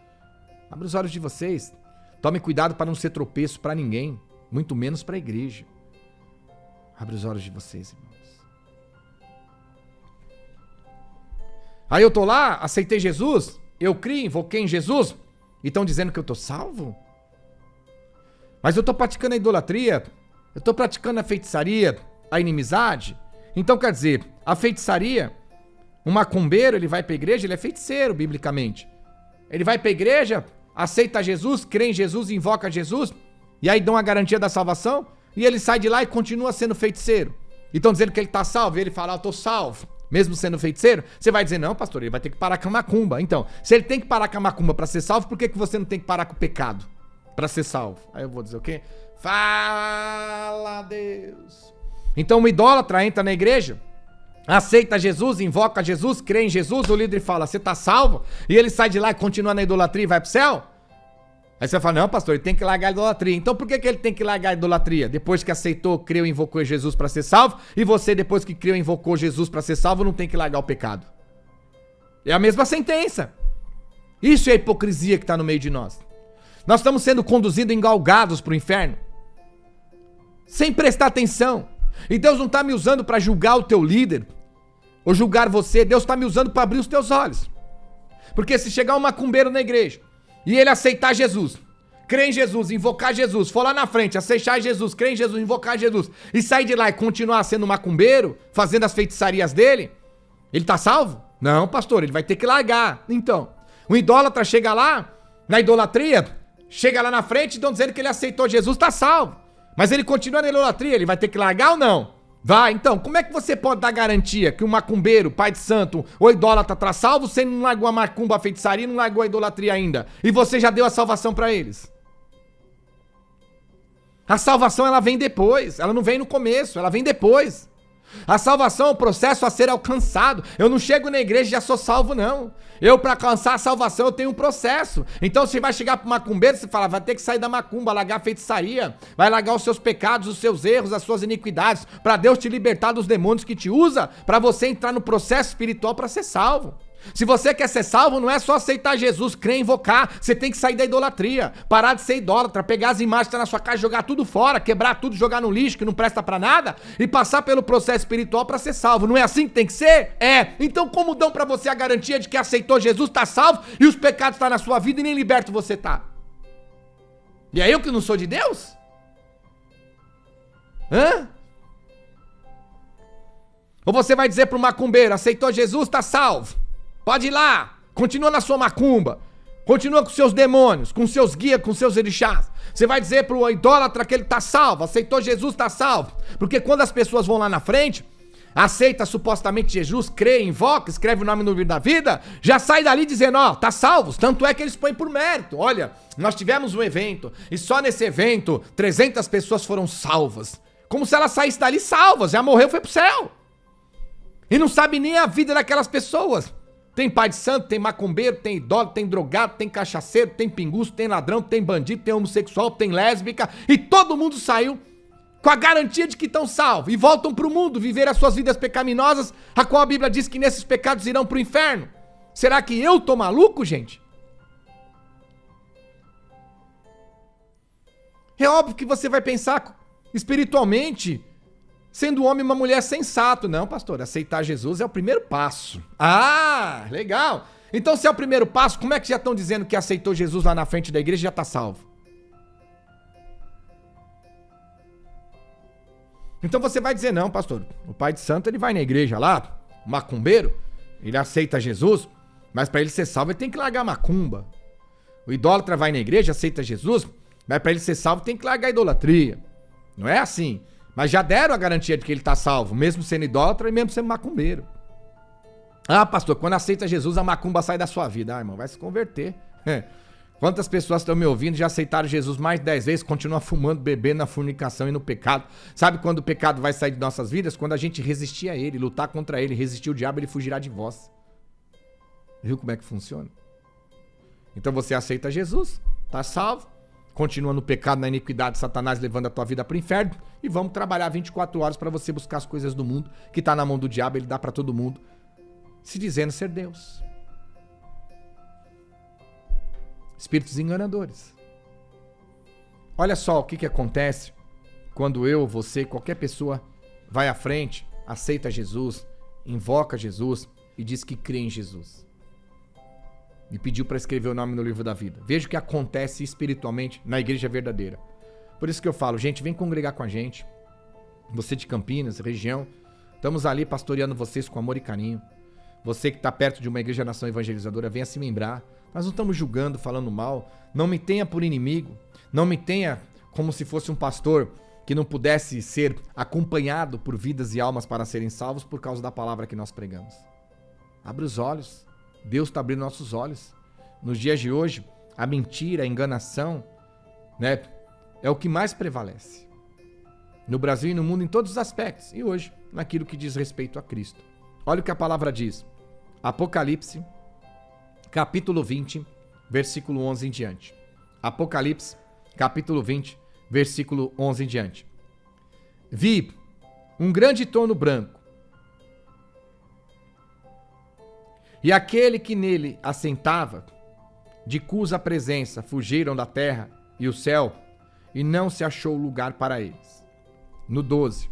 Abra os olhos de vocês. Tome cuidado para não ser tropeço para ninguém, muito menos para a igreja. Abre os olhos de vocês, irmãos. Aí eu tô lá, aceitei Jesus, eu criei, invoquei em Jesus, e estão dizendo que eu tô salvo? Mas eu tô praticando a idolatria, eu tô praticando a feitiçaria, a inimizade. Então quer dizer, a feitiçaria, um macumbeiro, ele vai pra igreja, ele é feiticeiro, biblicamente. Ele vai pra igreja, aceita Jesus, crê em Jesus, invoca Jesus, e aí dão a garantia da salvação, e ele sai de lá e continua sendo feiticeiro. E estão dizendo que ele tá salvo, e ele fala, eu tô salvo, mesmo sendo feiticeiro. Você vai dizer, não, pastor, ele vai ter que parar com a macumba. Então, se ele tem que parar com a macumba pra ser salvo, por que você não tem que parar com o pecado pra ser salvo? Aí eu vou dizer o quê? Fala, Deus. Então o idólatra entra na igreja, aceita Jesus, invoca Jesus, crê em Jesus, o líder fala, você tá salvo? E ele sai de lá e continua na idolatria e vai pro céu? Aí você fala, não, pastor, ele tem que largar a idolatria. Então por que ele tem que largar a idolatria? Depois que aceitou, creu e invocou Jesus para ser salvo, e você, depois que creu e invocou Jesus para ser salvo, não tem que largar o pecado. É a mesma sentença. Isso é a hipocrisia que está no meio de nós. Nós estamos sendo conduzidos engalgados para o inferno, sem prestar atenção. E Deus não está me usando para julgar o teu líder, ou julgar você. Deus está me usando para abrir os teus olhos. Porque se chegar um macumbeiro na igreja, e ele aceitar Jesus, crer em Jesus, invocar Jesus, for lá na frente, aceitar Jesus, crer em Jesus, invocar Jesus, e sair de lá e continuar sendo macumbeiro, fazendo as feitiçarias dele, ele tá salvo? Não, pastor, ele vai ter que largar. Então, o idólatra chega lá, na idolatria, chega lá na frente, estão dizendo que ele aceitou Jesus, tá salvo. Mas ele continua na idolatria, ele vai ter que largar ou não? Vai, então, como é que você pode dar garantia que um macumbeiro, pai de santo ou idólatra tá salvo se ele não largou a macumba, a feitiçaria, não largou a idolatria ainda? E você já deu a salvação pra eles? A salvação, ela vem depois, ela não vem no começo, ela vem depois. A salvação é um processo a ser alcançado. Eu não chego na igreja e já sou salvo, não. Eu, para alcançar a salvação, eu tenho um processo. Então você vai chegar pro macumbeiro, você fala, vai ter que sair da macumba, largar a feitiçaria, vai largar os seus pecados, os seus erros, as suas iniquidades, para Deus te libertar dos demônios que te usa, para você entrar no processo espiritual para ser salvo. Se você quer ser salvo, não é só aceitar Jesus, crer, invocar. Você tem que sair da idolatria, parar de ser idólatra, pegar as imagens que estão na sua casa, jogar tudo fora, quebrar tudo, jogar no lixo que não presta pra nada e passar pelo processo espiritual pra ser salvo. Não é assim que tem que ser? É. Então como dão pra você a garantia de que aceitou Jesus, tá salvo e os pecados estão na sua vida e nem liberto você tá? E é eu que não sou de Deus? Hã? Ou você vai dizer pro macumbeiro, aceitou Jesus, tá salvo? Pode ir lá, continua na sua macumba, continua com seus demônios, com seus guias, com seus orixás. Você vai dizer pro idólatra que ele tá salvo, aceitou Jesus, tá salvo. Porque quando as pessoas vão lá na frente, aceita supostamente Jesus, crê, invoca, escreve o nome no livro da vida, já sai dali dizendo, ó, tá salvos. Tanto é que eles põem por mérito. Olha, nós tivemos um evento e só nesse evento 300 pessoas foram salvas. Como se ela saísse dali salvas, já morreu, foi pro céu. E não sabe nem a vida daquelas pessoas. Tem pai de santo, tem macumbeiro, tem idólatra, tem drogado, tem cachaceiro, tem pinguço, tem ladrão, tem bandido, tem homossexual, tem lésbica. E todo mundo saiu com a garantia de que estão salvos. E voltam para o mundo viver as suas vidas pecaminosas, a qual a Bíblia diz que nesses pecados irão para o inferno. Será que eu tô maluco, gente? É óbvio que você vai pensar espiritualmente, sendo um homem e uma mulher sensato. Não, pastor, aceitar Jesus é o primeiro passo. Ah, legal. Então se é o primeiro passo, como é que já estão dizendo que aceitou Jesus lá na frente da igreja e já está salvo? Então você vai dizer, não, pastor, o pai de santo ele vai na igreja lá, o macumbeiro, ele aceita Jesus, mas para ele ser salvo ele tem que largar a macumba. O idólatra vai na igreja, aceita Jesus, mas para ele ser salvo tem que largar a idolatria. Não é assim. Mas já deram a garantia de que ele está salvo, mesmo sendo idólatra e mesmo sendo macumbeiro. Ah, pastor, quando aceita Jesus, a macumba sai da sua vida. Ah, irmão, vai se converter. Quantas pessoas estão me ouvindo já aceitaram Jesus mais de 10 vezes, continuam fumando, bebendo na fornicação e no pecado. Sabe quando o pecado vai sair de nossas vidas? Quando a gente resistir a ele, lutar contra ele, resistir o diabo, ele fugirá de vós. Viu como é que funciona? Então você aceita Jesus, tá salvo. Continua no pecado, na iniquidade, Satanás levando a tua vida para o inferno. E vamos trabalhar 24 horas para você buscar as coisas do mundo, que está na mão do diabo, ele dá para todo mundo, se dizendo ser Deus. Espíritos enganadores. Olha só o que acontece quando eu, você, qualquer pessoa vai à frente, aceita Jesus, invoca Jesus e diz que crê em Jesus. E pediu para escrever o nome no livro da vida. Veja o que acontece espiritualmente na igreja verdadeira. Por isso que eu falo, gente, vem congregar com a gente. Você de Campinas, região, estamos ali pastoreando vocês com amor e carinho. Você que está perto de uma igreja nação evangelizadora, venha se membrar. Nós não estamos julgando, falando mal. Não me tenha por inimigo. Não me tenha como se fosse um pastor que não pudesse ser acompanhado por vidas e almas para serem salvos por causa da palavra que nós pregamos. Abre os olhos. Deus está abrindo nossos olhos. Nos dias de hoje, a mentira, a enganação, né, é o que mais prevalece. No Brasil e no mundo em todos os aspectos. E hoje, naquilo que diz respeito a Cristo. Olha o que a palavra diz. Apocalipse, capítulo 20, versículo 11 em diante. Apocalipse, capítulo 20, versículo 11 em diante. Vi um grande trono branco, e aquele que nele assentava, de cuja presença fugiram da terra e o céu, e não se achou lugar para eles. No 12.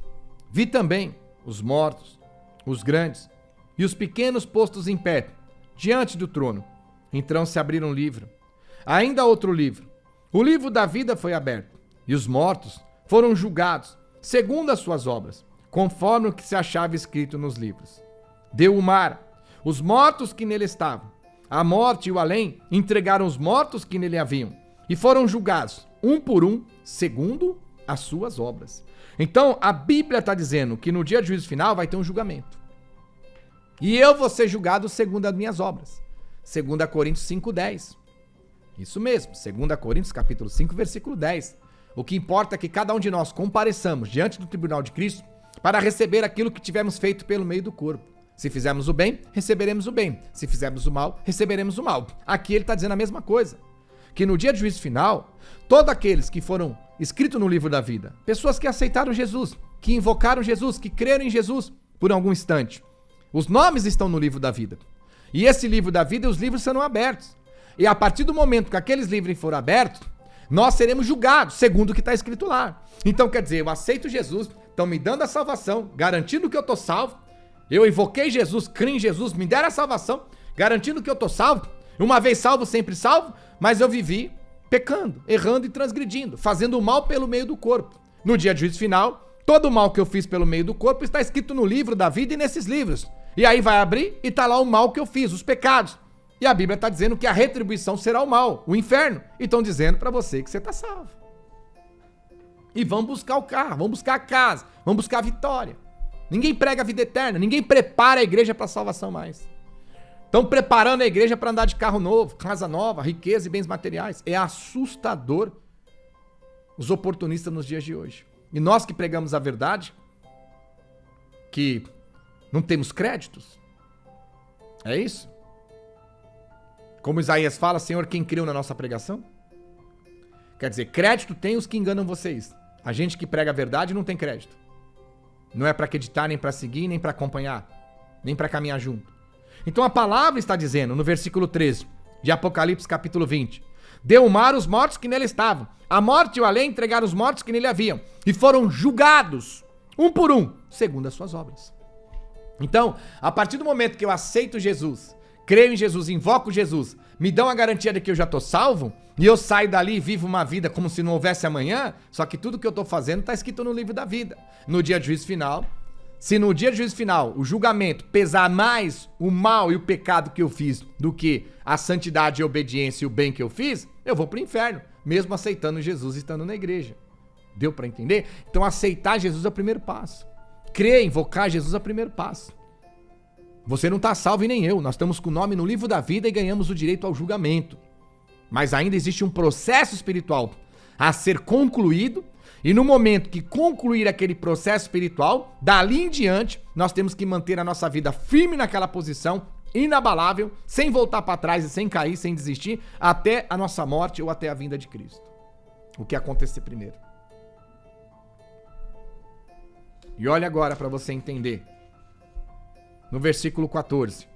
Vi também os mortos, os grandes e os pequenos postos em pé, diante do trono. Então se abriram um livro. Ainda outro livro. O livro da vida foi aberto, e os mortos foram julgados, segundo as suas obras, conforme o que se achava escrito nos livros. Deu o mar, os mortos que nele estavam. A morte e o além entregaram os mortos que nele haviam, e foram julgados, um por um, segundo as suas obras. Então, a Bíblia está dizendo que no dia do juízo final vai ter um julgamento. E eu vou ser julgado segundo as minhas obras. 2 Coríntios 5:10. Isso mesmo, 2 Coríntios capítulo 5, versículo 10. O que importa é que cada um de nós compareçamos diante do tribunal de Cristo para receber aquilo que tivemos feito pelo meio do corpo. Se fizermos o bem, receberemos o bem. Se fizermos o mal, receberemos o mal. Aqui ele está dizendo a mesma coisa. Que no dia do juízo final, todos aqueles que foram escritos no livro da vida, pessoas que aceitaram Jesus, que invocaram Jesus, que creram em Jesus por algum instante, os nomes estão no livro da vida. E esse livro da vida, os livros serão abertos. E a partir do momento que aqueles livros forem abertos, nós seremos julgados, segundo o que está escrito lá. Então quer dizer, eu aceito Jesus, estão me dando a salvação, garantindo que eu estou salvo. Eu invoquei Jesus, creio em Jesus, me deram a salvação, garantindo que eu estou salvo. Uma vez salvo, sempre salvo, mas eu vivi pecando, errando e transgredindo, fazendo o mal pelo meio do corpo. No dia de juízo final, todo o mal que eu fiz pelo meio do corpo está escrito no livro da vida e nesses livros. E aí vai abrir e está lá o mal que eu fiz, os pecados. E a Bíblia está dizendo que a retribuição será o mal, o inferno. E estão dizendo para você que você está salvo. E vão buscar o carro, vão buscar a casa, vão buscar a vitória. Ninguém prega a vida eterna, ninguém prepara a igreja para a salvação mais. Estão preparando a igreja para andar de carro novo, casa nova, riqueza e bens materiais. É assustador os oportunistas nos dias de hoje. E nós que pregamos a verdade, que não temos créditos, é isso? Como Isaías fala, Senhor, quem creu na nossa pregação? Quer dizer, crédito tem os que enganam vocês. A gente que prega a verdade não tem crédito. Não é para acreditar, nem para seguir, nem para acompanhar, nem para caminhar junto. Então a palavra está dizendo, no versículo 13 de Apocalipse capítulo 20, deu o mar os mortos que nele estavam, a morte e o além entregaram os mortos que nele haviam, e foram julgados, um por um, segundo as suas obras. Então, a partir do momento que eu aceito Jesus, creio em Jesus, invoco Jesus, me dão a garantia de que eu já estou salvo, e eu saio dali e vivo uma vida como se não houvesse amanhã, só que tudo que eu estou fazendo está escrito no livro da vida. No dia de juízo final, se no dia de juízo final o julgamento pesar mais o mal e o pecado que eu fiz do que a santidade, a obediência e o bem que eu fiz, eu vou para o inferno, mesmo aceitando Jesus e estando na igreja. Deu para entender? Então aceitar Jesus é o primeiro passo. Crer, invocar Jesus é o primeiro passo. Você não está salvo e nem eu. Nós estamos com o nome no livro da vida e ganhamos o direito ao julgamento. Mas ainda existe um processo espiritual a ser concluído. E no momento que concluir aquele processo espiritual, dali em diante, nós temos que manter a nossa vida firme naquela posição, inabalável, sem voltar para trás e sem cair, sem desistir, até a nossa morte ou até a vinda de Cristo. O que acontecer primeiro. E olha agora para você entender. No versículo 14.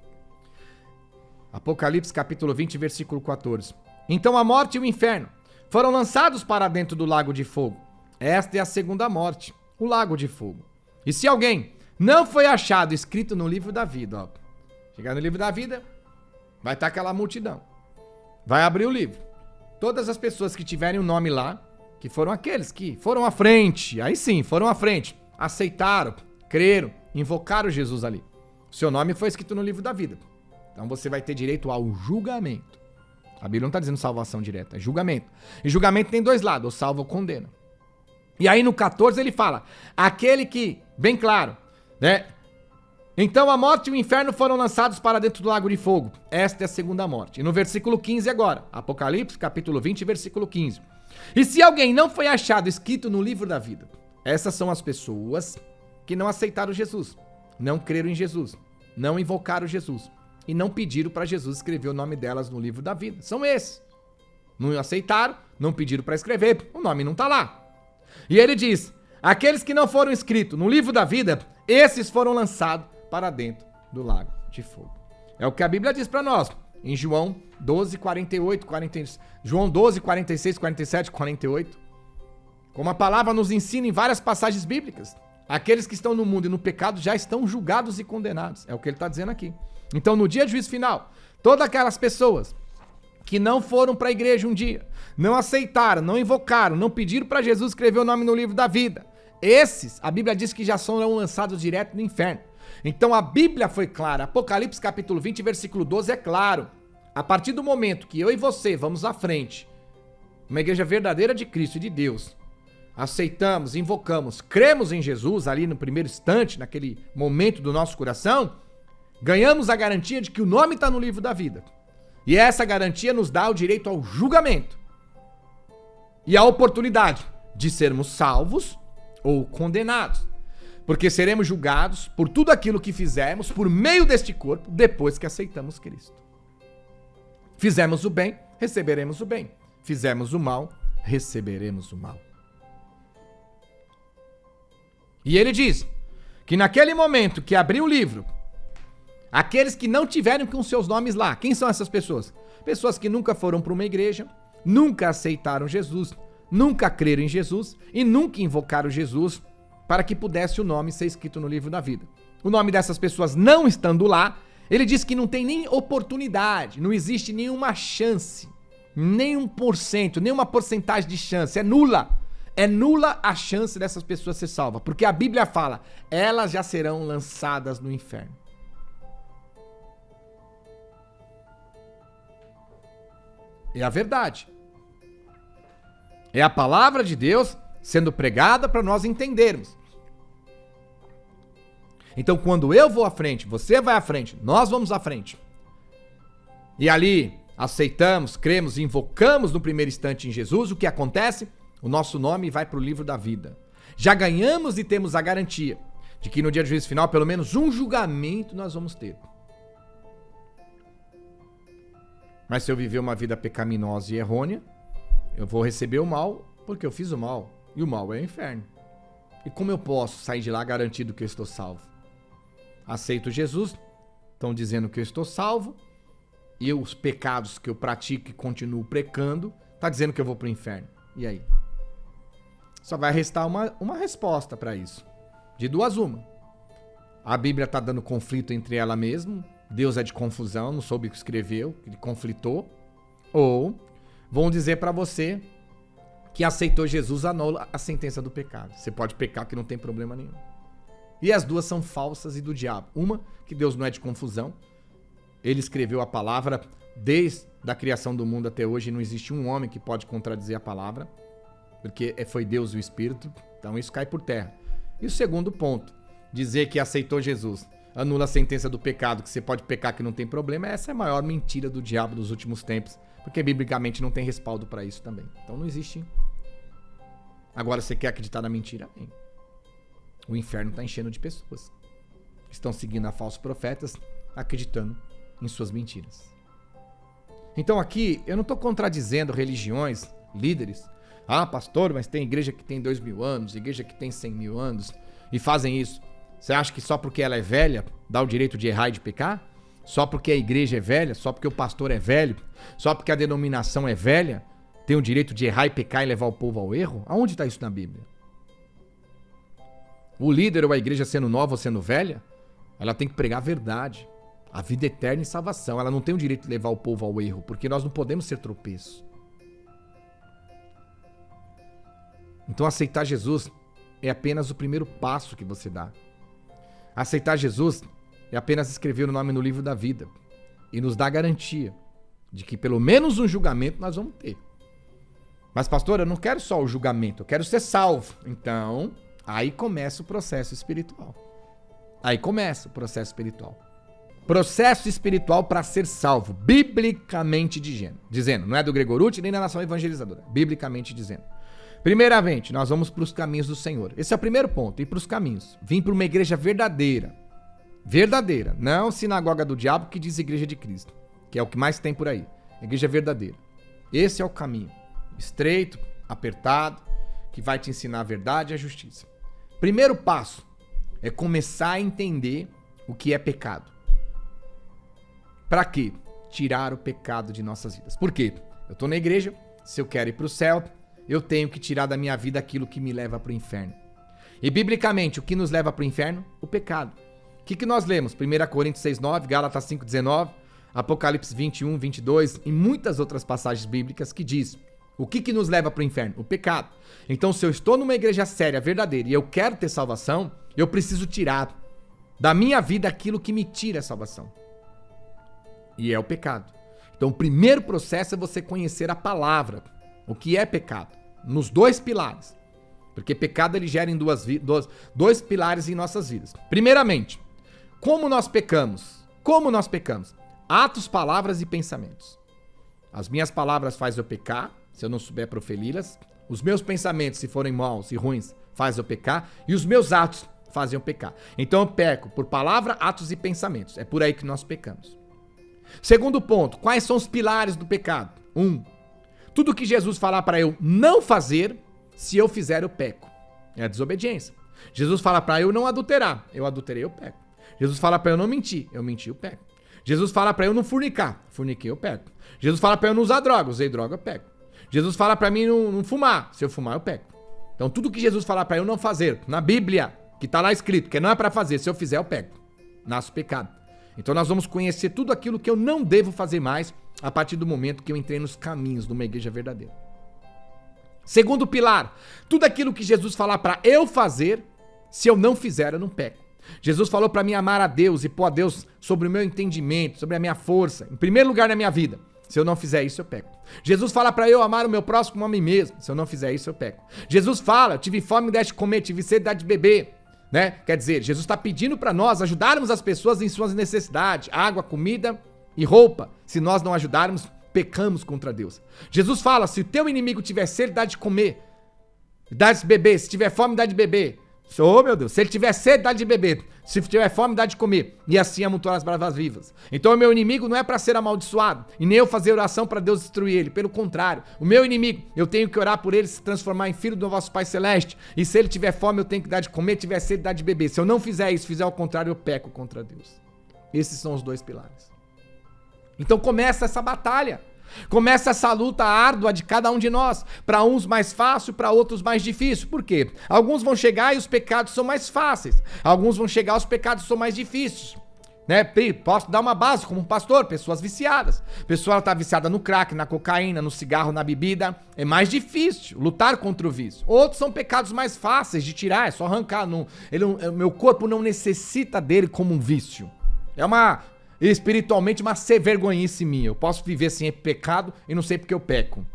Apocalipse capítulo 20, versículo 14. Então a morte e o inferno foram lançados para dentro do lago de fogo. Esta é a segunda morte, o lago de fogo. E se alguém não foi achado escrito no livro da vida, ó, chegar no livro da vida, vai estar aquela multidão. Vai abrir o livro. Todas as pessoas que tiverem o nome lá, que foram aqueles que foram à frente, aí sim, foram à frente, aceitaram, creram, invocaram Jesus ali. O seu nome foi escrito no livro da vida. Então você vai ter direito ao julgamento. A Bíblia não está dizendo salvação direta, é julgamento. E julgamento tem dois lados, ou salva ou condena. E aí no 14 ele fala, aquele que, bem claro, né? Então a morte e o inferno foram lançados para dentro do lago de fogo. Esta é a segunda morte. E no versículo 15 agora, Apocalipse capítulo 20, versículo 15. E se alguém não foi achado escrito no livro da vida, essas são as pessoas que não aceitaram Jesus, não creram em Jesus, não invocaram Jesus e não pediram para Jesus escrever o nome delas no livro da vida. São esses. Não aceitaram, não pediram para escrever, o nome não está lá. E ele diz, aqueles que não foram escritos no livro da vida, esses foram lançados para dentro do lago de fogo. É o que a Bíblia diz para nós, em João 12, 48, 46, João 12, 46, 47, 48. Como a palavra nos ensina em várias passagens bíblicas, aqueles que estão no mundo e no pecado já estão julgados e condenados. É o que ele está dizendo aqui. Então, no dia do juízo final, todas aquelas pessoas que não foram para a igreja um dia, não aceitaram, não invocaram, não pediram para Jesus escrever o nome no livro da vida, esses, a Bíblia diz que já serão lançados direto no inferno. Então a Bíblia foi clara, Apocalipse capítulo 20, versículo 12 é claro. A partir do momento que eu e você vamos à frente, uma igreja verdadeira de Cristo e de Deus, aceitamos, invocamos, cremos em Jesus ali no primeiro instante, naquele momento do nosso coração, ganhamos a garantia de que o nome está no livro da vida. E essa garantia nos dá o direito ao julgamento e a oportunidade de sermos salvos ou condenados. Porque seremos julgados por tudo aquilo que fizemos por meio deste corpo depois que aceitamos Cristo. Fizemos o bem, receberemos o bem. Fizemos o mal, receberemos o mal. E ele diz que naquele momento que abriu o livro, aqueles que não tiveram com seus nomes lá, quem são essas pessoas? Pessoas que nunca foram para uma igreja, nunca aceitaram Jesus, nunca creram em Jesus e nunca invocaram Jesus para que pudesse o nome ser escrito no livro da vida. O nome dessas pessoas não estando lá, ele diz que não tem nem oportunidade, não existe nenhuma chance, nem 1%, nenhuma porcentagem de chance, é nula. É nula a chance dessas pessoas ser salvas, porque a Bíblia fala, elas já serão lançadas no inferno. É a verdade. É a palavra de Deus sendo pregada para nós entendermos. Então, quando eu vou à frente, você vai à frente, nós vamos à frente. E ali aceitamos, cremos, invocamos no primeiro instante em Jesus, o que acontece? O nosso nome vai para o livro da vida. Já ganhamos e temos a garantia de que no dia do juízo final, pelo menos um julgamento nós vamos ter. Mas se eu viver uma vida pecaminosa e errônea, eu vou receber o mal porque eu fiz o mal. E o mal é o inferno. E como eu posso sair de lá garantido que eu estou salvo? Aceito Jesus, estão dizendo que eu estou salvo, e os pecados que eu pratico e continuo pecando, está dizendo que eu vou para o inferno. E aí? Só vai restar uma resposta para isso. De duas uma. A Bíblia está dando conflito entre ela mesma, Deus é de confusão, não soube o que escreveu, ele conflitou. Ou vão dizer para você que aceitou Jesus anula a sentença do pecado. Você pode pecar que não tem problema nenhum. E as duas são falsas e do diabo. Uma, que Deus não é de confusão. Ele escreveu a palavra desde a criação do mundo até hoje. Não existe um homem que pode contradizer a palavra. Porque foi Deus e o Espírito. Então isso cai por terra. E o segundo ponto, dizer que aceitou Jesus anula a sentença do pecado, que você pode pecar que não tem problema. Essa é a maior mentira do diabo dos últimos tempos. Porque biblicamente não tem respaldo para isso também. Então não existe. Agora você quer acreditar na mentira? Amém. O inferno está enchendo de pessoas. Estão seguindo a falsos profetas, acreditando em suas mentiras. Então aqui, eu não estou contradizendo religiões, líderes. Ah, pastor, mas tem igreja que tem 2.000 anos, igreja que tem 100.000 anos, e fazem isso. Você acha que só porque ela é velha, dá o direito de errar e de pecar? Só porque a igreja é velha, só porque o pastor é velho, só porque a denominação é velha, tem o direito de errar e pecar e levar o povo ao erro? Aonde está isso na Bíblia? O líder ou a igreja sendo nova ou sendo velha, ela tem que pregar a verdade, a vida eterna e salvação. Ela não tem o direito de levar o povo ao erro, porque nós não podemos ser tropeço. Então aceitar Jesus é apenas o primeiro passo que você dá. Aceitar Jesus é apenas escrever o nome no livro da vida e nos dá a garantia de que pelo menos um julgamento nós vamos ter. Mas pastor, eu não quero só o julgamento, eu quero ser salvo. Então, aí começa o processo espiritual. Aí começa o processo espiritual. Processo espiritual para ser salvo, biblicamente dizendo. Não é do Gregorute nem da Nação Evangelizadora, biblicamente dizendo. Primeiramente, nós vamos para os caminhos do Senhor. Esse é o primeiro ponto, ir para os caminhos. Vim para uma igreja verdadeira. Verdadeira, não sinagoga do diabo que diz igreja de Cristo, que é o que mais tem por aí. Igreja verdadeira. Esse é o caminho. Estreito, apertado, que vai te ensinar a verdade e a justiça. Primeiro passo é começar a entender o que é pecado. Para quê? Tirar o pecado de nossas vidas. Por quê? Eu estou na igreja, se eu quero ir para o céu, eu tenho que tirar da minha vida aquilo que me leva para o inferno. E biblicamente, o que nos leva para o inferno? O pecado. O que nós lemos? 1 Coríntios 6,9, Gálatas 5,19, Apocalipse 21, 22 e muitas outras passagens bíblicas que diz o que nos leva para o inferno? O pecado. Então, se eu estou numa igreja séria, verdadeira, e eu quero ter salvação, eu preciso tirar da minha vida aquilo que me tira a salvação. E é o pecado. Então, o primeiro processo é você conhecer a palavra. O que é pecado? Nos dois pilares. Porque pecado ele gera em dois pilares em nossas vidas. Primeiramente, como nós pecamos? Como nós pecamos? Atos, palavras e pensamentos. As minhas palavras fazem eu pecar, se eu não souber proferi-las. Os meus pensamentos, se forem maus e ruins, fazem eu pecar. E os meus atos fazem eu pecar. Então eu peco por palavra, atos e pensamentos. É por aí que nós pecamos. Segundo ponto, quais são os pilares do pecado? 1. Tudo que Jesus falar para eu não fazer, se eu fizer, eu peco. É a desobediência. Jesus fala para eu não adulterar. Eu adulterei, eu peco. Jesus fala para eu não mentir. Eu menti, eu peco. Jesus fala para eu não fornicar. Forniquei, eu peco. Jesus fala para eu não usar droga. Usei droga, eu peco. Jesus fala para mim não fumar. Se eu fumar, eu peco. Então tudo que Jesus falar para eu não fazer, na Bíblia, que tá lá escrito, que não é para fazer, se eu fizer, eu peco. Nasce o pecado. Então nós vamos conhecer tudo aquilo que eu não devo fazer mais a partir do momento que eu entrei nos caminhos de uma igreja verdadeira. Segundo pilar, tudo aquilo que Jesus falar para eu fazer, se eu não fizer, eu não peco. Jesus falou para mim amar a Deus e pôr a Deus sobre o meu entendimento, sobre a minha força, em primeiro lugar na minha vida. Se eu não fizer isso, eu peco. Jesus fala para eu amar o meu próximo como a mim mesmo. Se eu não fizer isso, eu peco. Jesus fala, tive fome, me deste de comer, tive sede, dá de beber. Né? Quer dizer, Jesus está pedindo para nós ajudarmos as pessoas em suas necessidades, água, comida e roupa. Se nós não ajudarmos, pecamos contra Deus. Jesus fala, se o teu inimigo tiver sede, dá de comer, dá de beber, se tiver fome, dá de beber. Oh meu Deus, se ele tiver sede, dá de beber, se tiver fome, dá de comer, e assim amontoar as bravas vivas. Então o meu inimigo não é para ser amaldiçoado, e nem eu fazer oração para Deus destruir ele, pelo contrário, o meu inimigo, eu tenho que orar por ele se transformar em filho do vosso Pai Celeste, e se ele tiver fome, eu tenho que dar de comer, tiver sede, dá de beber. Se eu não fizer isso, fizer o contrário, eu peco contra Deus. Esses são os dois pilares. Então começa essa batalha. Começa essa luta árdua de cada um de nós, para uns mais fácil, para outros mais difícil. Por quê? Alguns vão chegar e os pecados são mais fáceis. Alguns vão chegar e os pecados são mais difíceis. Né? Posso dar uma base como um pastor, pessoas viciadas. A pessoa está viciada no crack, na cocaína, no cigarro, na bebida. É mais difícil lutar contra o vício. Outros são pecados mais fáceis de tirar, é só arrancar. Meu corpo não necessita dele como um vício. É espiritualmente uma vergonhice minha. Eu posso viver sem pecado e não sei porque eu peco.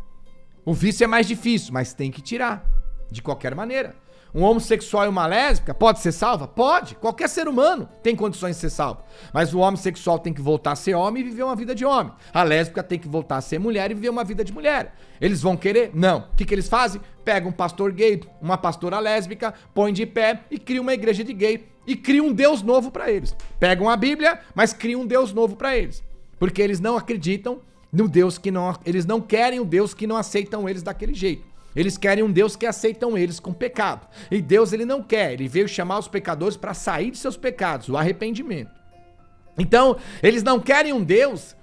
O vício é mais difícil, mas tem que tirar. De qualquer maneira. Um homossexual e uma lésbica pode ser salva? Pode. Qualquer ser humano tem condições de ser salvo. Mas o homossexual tem que voltar a ser homem e viver uma vida de homem. A lésbica tem que voltar a ser mulher e viver uma vida de mulher. Eles vão querer? Não. O que eles fazem? Pegam um pastor gay, uma pastora lésbica, põem de pé e criam uma igreja de gay. E criam um Deus novo para eles. Pegam a Bíblia, mas criam um Deus novo para eles. Porque eles não acreditam no Deus que não... Eles não querem um Deus que não aceitam eles daquele jeito. Eles querem um Deus que aceitam eles com pecado. E Deus ele não quer. Ele veio chamar os pecadores para sair de seus pecados, o arrependimento. Então, eles não querem um Deus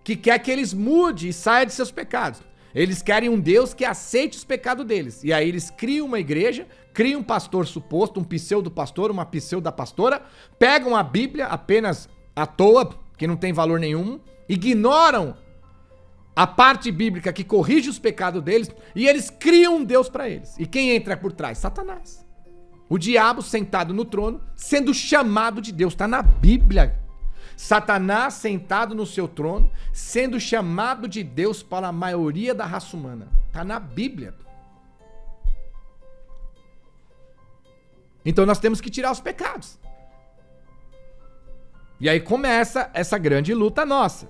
que quer que eles mudem e saiam de seus pecados. Eles querem um Deus que aceite os pecados deles. E aí eles criam uma igreja, criam um pastor suposto, um pseudo-pastor, uma pseudo-pastora, pegam a Bíblia apenas à toa, que não tem valor nenhum, ignoram a parte bíblica que corrige os pecados deles, e eles criam um Deus para eles. E quem entra por trás? Satanás. O diabo sentado no trono, sendo chamado de Deus. Está na Bíblia. Satanás sentado no seu trono, sendo chamado de Deus para a maioria da raça humana. Está na Bíblia. Então nós temos que tirar os pecados. E aí começa essa grande luta nossa.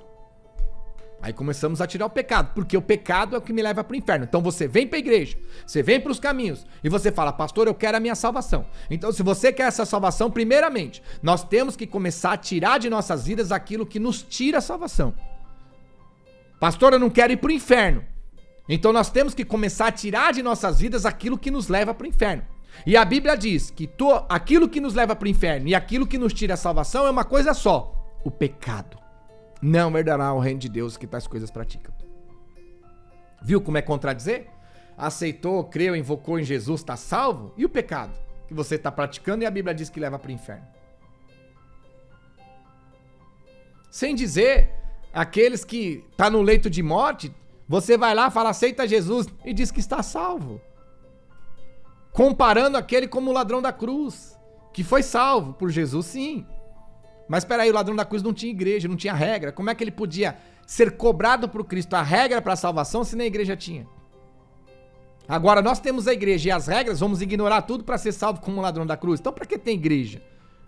Aí começamos a tirar o pecado, porque o pecado é o que me leva para o inferno. Então você vem para a igreja, você vem para os caminhos e você fala, pastor, eu quero a minha salvação. Então se você quer essa salvação, primeiramente, nós temos que começar a tirar de nossas vidas aquilo que nos tira a salvação. Pastor, eu não quero ir para o inferno. Então nós temos que começar a tirar de nossas vidas aquilo que nos leva para o inferno. E a Bíblia diz que aquilo que nos leva para o inferno e aquilo que nos tira a salvação é uma coisa só: o pecado. Não herdará o reino de Deus que tais coisas praticam. Viu como é contradizer? Aceitou, creu, invocou em Jesus, está salvo? E o pecado que você está praticando e a Bíblia diz que leva para o inferno? Sem dizer, aqueles que estão no leito de morte, você vai lá, fala, aceita Jesus e diz que está salvo. Comparando aquele como o ladrão da cruz, que foi salvo por Jesus, sim. Mas espera aí, o ladrão da cruz não tinha igreja, não tinha regra. Como é que ele podia ser cobrado por Cristo a regra para a salvação se nem a igreja tinha? Agora nós temos a igreja e as regras, vamos ignorar tudo para ser salvo como o ladrão da cruz. Então para que tem igreja?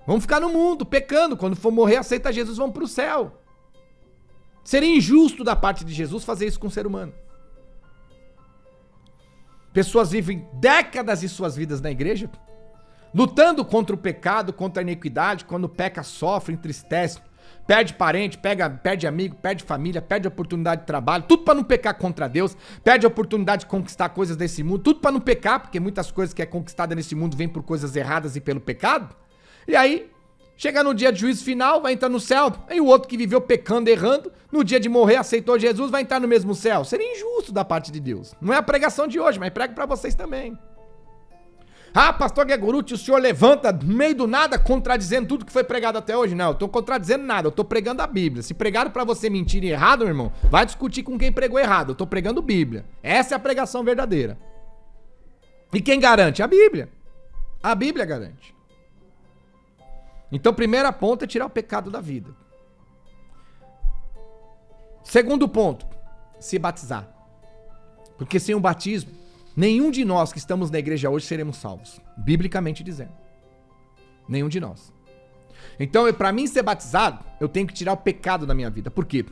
Vamos ficar no mundo, pecando. Quando for morrer, aceita Jesus, vamos para o céu. Seria injusto da parte de Jesus fazer isso com o ser humano. Pessoas vivem décadas de suas vidas na igreja, lutando contra o pecado, contra a iniquidade. Quando peca, sofre, entristece, perde parente, perde amigo, perde família, perde oportunidade de trabalho, tudo para não pecar contra Deus, perde a oportunidade de conquistar coisas desse mundo, tudo para não pecar, porque muitas coisas que é conquistada nesse mundo vêm por coisas erradas e pelo pecado. E aí, chega no dia de juízo final, vai entrar no céu, e o outro que viveu pecando, errando, no dia de morrer, aceitou Jesus, vai entrar no mesmo céu. Seria injusto da parte de Deus. Não é a pregação de hoje, mas prego para vocês também. Ah, pastor Gueguruti, o senhor levanta no meio do nada contradizendo tudo que foi pregado até hoje? Não, eu tô contradizendo nada, eu tô pregando a Bíblia. Se pregaram para você mentir errado, meu irmão, vai discutir com quem pregou errado. Eu tô pregando Bíblia. Essa é a pregação verdadeira. E quem garante? A Bíblia. A Bíblia garante. Então, primeira ponto é tirar o pecado da vida. Segundo ponto, se batizar. Porque sem o batismo, nenhum de nós que estamos na igreja hoje seremos salvos. Biblicamente dizendo. Nenhum de nós. Então, para mim ser batizado, eu tenho que tirar o pecado da minha vida. Por quê?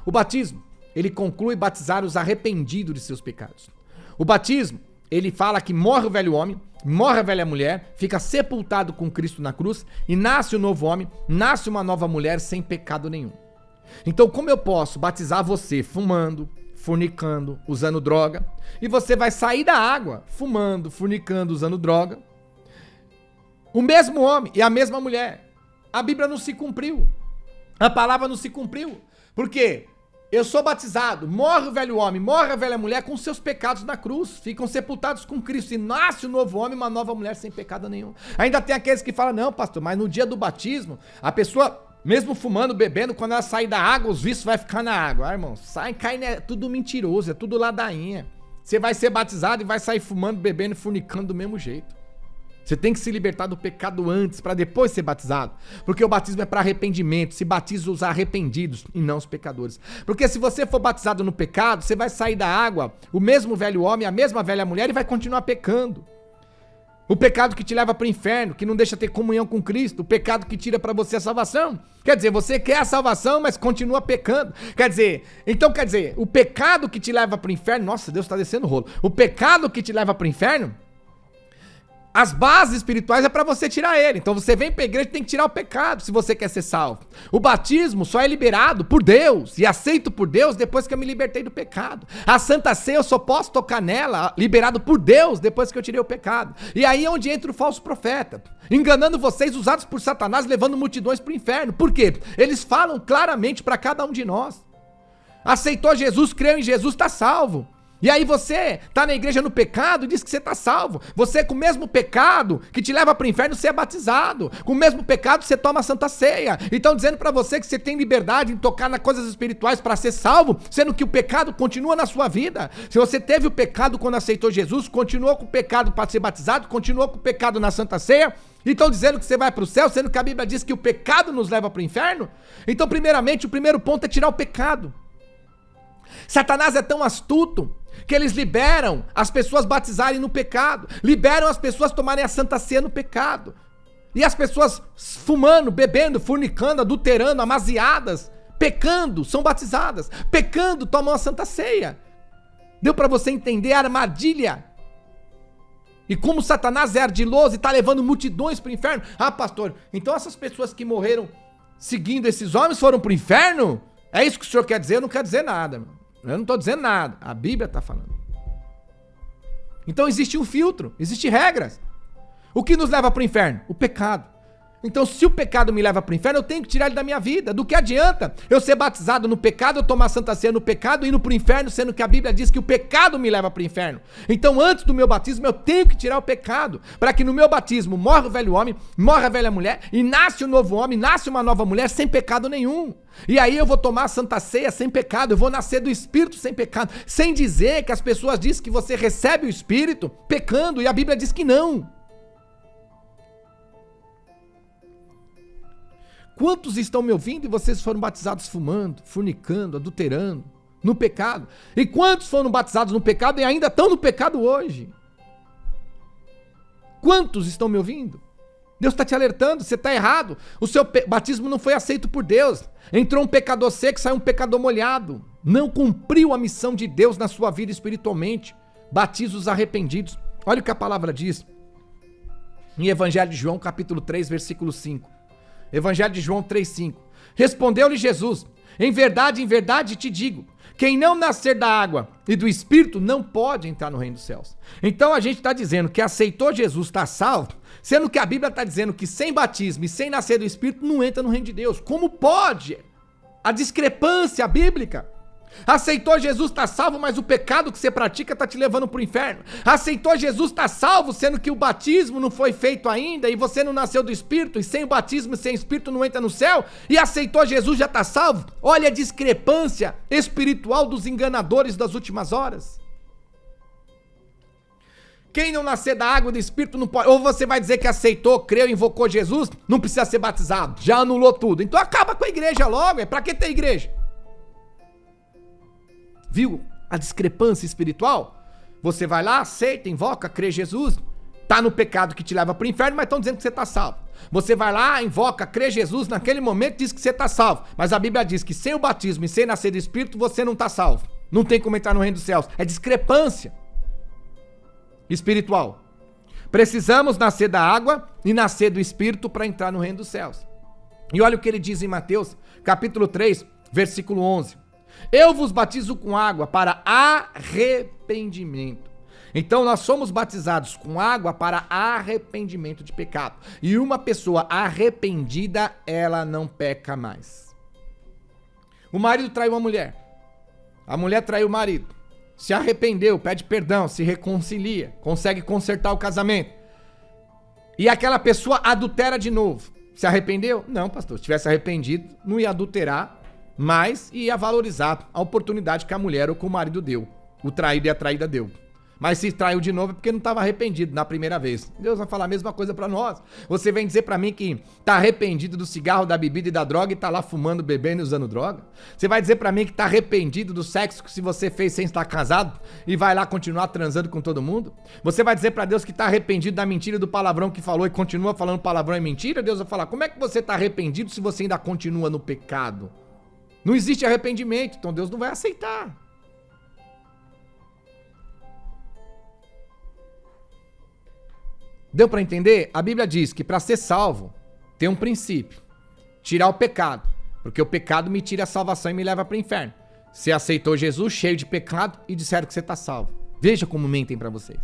O batismo, ele conclui batizar os arrependidos de seus pecados. O batismo, ele fala que morre o velho homem, morre a velha mulher, fica sepultado com Cristo na cruz e nasce um novo homem, nasce uma nova mulher sem pecado nenhum. Então, como eu posso batizar você fumando, fornicando, usando droga, e você vai sair da água fumando, fornicando, usando droga? O mesmo homem e a mesma mulher. A Bíblia não se cumpriu. A palavra não se cumpriu. Por quê? Eu sou batizado, morre o velho homem, morre a velha mulher com seus pecados na cruz, ficam sepultados com Cristo e nasce um novo homem, uma nova mulher sem pecado nenhum. Ainda tem aqueles que falam, não pastor, mas no dia do batismo, a pessoa, mesmo fumando, bebendo, quando ela sair da água, os vícios vai ficar na água. Ah, irmão, cai, é tudo mentiroso, é tudo ladainha. Você vai ser batizado e vai sair fumando, bebendo e fornicando do mesmo jeito. Você tem que se libertar do pecado antes, para depois ser batizado. Porque o batismo é para arrependimento. Se batiza os arrependidos e não os pecadores. Porque se você for batizado no pecado, você vai sair da água, o mesmo velho homem, a mesma velha mulher, e vai continuar pecando. O pecado que te leva para o inferno, que não deixa ter comunhão com Cristo. O pecado que tira para você a salvação. Quer dizer, você quer a salvação, mas continua pecando. Quer dizer, o pecado que te leva para o inferno... Nossa, Deus está descendo o rolo. O pecado que te leva para o inferno... As bases espirituais é para você tirar ele. Então você vem pra igreja e tem que tirar o pecado se você quer ser salvo. O batismo só é liberado por Deus e aceito por Deus depois que eu me libertei do pecado. A Santa Ceia eu só posso tocar nela, liberado por Deus, depois que eu tirei o pecado. E aí é onde entra o falso profeta, enganando vocês, usados por Satanás, levando multidões pro inferno. Por quê? Eles falam claramente para cada um de nós. Aceitou Jesus, creu em Jesus, tá salvo. E aí você tá na igreja no pecado e diz que você tá salvo. Você com o mesmo pecado que te leva para o inferno, você é batizado. Com o mesmo pecado você toma a Santa Ceia. E estão dizendo para você que você tem liberdade em tocar nas coisas espirituais para ser salvo, sendo que o pecado continua na sua vida. Se você teve o pecado quando aceitou Jesus, continuou com o pecado para ser batizado, continuou com o pecado na Santa Ceia, e estão dizendo que você vai para o céu, sendo que a Bíblia diz que o pecado nos leva para o inferno. Então, primeiramente, o primeiro ponto é tirar o pecado. Satanás é tão astuto que eles liberam as pessoas batizarem no pecado, liberam as pessoas tomarem a Santa Ceia no pecado, e as pessoas fumando, bebendo, fornicando, adulterando, amaziadas, pecando, são batizadas, pecando, tomam a Santa Ceia. Deu para você entender a armadilha? E como Satanás é ardiloso e está levando multidões para o inferno? Ah, pastor, então essas pessoas que morreram seguindo esses homens foram para o inferno? É isso que o senhor quer dizer? Eu não quero dizer nada, meu. Eu não estou dizendo nada, a Bíblia está falando. Então existe um filtro, existem regras. O que nos leva para o inferno? O pecado. Então, se o pecado me leva para o inferno, eu tenho que tirar ele da minha vida. Do que adianta eu ser batizado no pecado, eu tomar Santa Ceia no pecado e indo para o inferno, sendo que a Bíblia diz que o pecado me leva para o inferno. Então, antes do meu batismo, eu tenho que tirar o pecado, para que no meu batismo morra o velho homem, morra a velha mulher e nasce um novo homem, nasce uma nova mulher sem pecado nenhum. E aí eu vou tomar a Santa Ceia sem pecado, eu vou nascer do Espírito sem pecado, sem dizer que as pessoas dizem que você recebe o Espírito pecando e a Bíblia diz que não. Quantos estão me ouvindo e vocês foram batizados fumando, fornicando, adulterando, no pecado? E quantos foram batizados no pecado e ainda estão no pecado hoje? Quantos estão me ouvindo? Deus está te alertando, você está errado. O seu batismo não foi aceito por Deus. Entrou um pecador seco, saiu um pecador molhado. Não cumpriu a missão de Deus na sua vida espiritualmente. Batiza os arrependidos. Olha o que a palavra diz. Em Evangelho de João, capítulo 3, versículo 5. Evangelho de João 3,5. Respondeu-lhe Jesus: em verdade te digo, quem não nascer da água e do Espírito não pode entrar no reino dos céus. Então a gente está dizendo que aceitou Jesus está salvo, sendo que a Bíblia está dizendo que sem batismo e sem nascer do Espírito não entra no reino de Deus. Como pode? A discrepância bíblica. Aceitou Jesus, está salvo, mas o pecado que você pratica está te levando para o inferno. Aceitou Jesus, está salvo, sendo que o batismo não foi feito ainda e você não nasceu do Espírito, e sem o batismo e sem o Espírito não entra no céu. E aceitou Jesus, já está salvo. Olha a discrepância espiritual dos enganadores das últimas horas. Quem não nascer da água e do Espírito não pode. Ou você vai dizer que aceitou, creu, invocou Jesus, não precisa ser batizado, já anulou tudo. Então acaba com a igreja logo, para que ter igreja? Viu a discrepância espiritual? Você vai lá, aceita, invoca, crê em Jesus, tá no pecado que te leva para o inferno, mas estão dizendo que você tá salvo. Você vai lá, invoca, crê em Jesus, naquele momento diz que você tá salvo, mas a Bíblia diz que sem o batismo e sem nascer do Espírito você não tá salvo. Não tem como entrar no reino dos céus. É discrepância espiritual. Precisamos nascer da água e nascer do Espírito para entrar no reino dos céus. E olha o que ele diz em Mateus, capítulo 3, versículo 11. Eu vos batizo com água para arrependimento. Então nós somos batizados com água para arrependimento de pecado. E uma pessoa arrependida, ela não peca mais. O marido traiu a mulher. A mulher traiu o marido. Se arrependeu, pede perdão, se reconcilia, consegue consertar o casamento. E aquela pessoa adultera de novo. Se arrependeu? Não, pastor. Se tivesse arrependido, não ia adulterar, mas ia valorizar a oportunidade que a mulher ou que o marido deu. O traído e a traída deu. Mas se traiu de novo é porque não estava arrependido na primeira vez. Deus vai falar a mesma coisa para nós. Você vem dizer para mim que tá arrependido do cigarro, da bebida e da droga e tá lá fumando, bebendo e usando droga? Você vai dizer para mim que tá arrependido do sexo que se você fez sem estar casado e vai lá continuar transando com todo mundo? Você vai dizer para Deus que tá arrependido da mentira e do palavrão que falou e continua falando palavrão e mentira? Deus vai falar: como é que você tá arrependido se você ainda continua no pecado? Não existe arrependimento, então Deus não vai aceitar. Deu para entender? A Bíblia diz que para ser salvo tem um princípio: tirar o pecado, porque o pecado me tira a salvação e me leva para o inferno. Você aceitou Jesus cheio de pecado e disseram que você está salvo. Veja como mentem para vocês.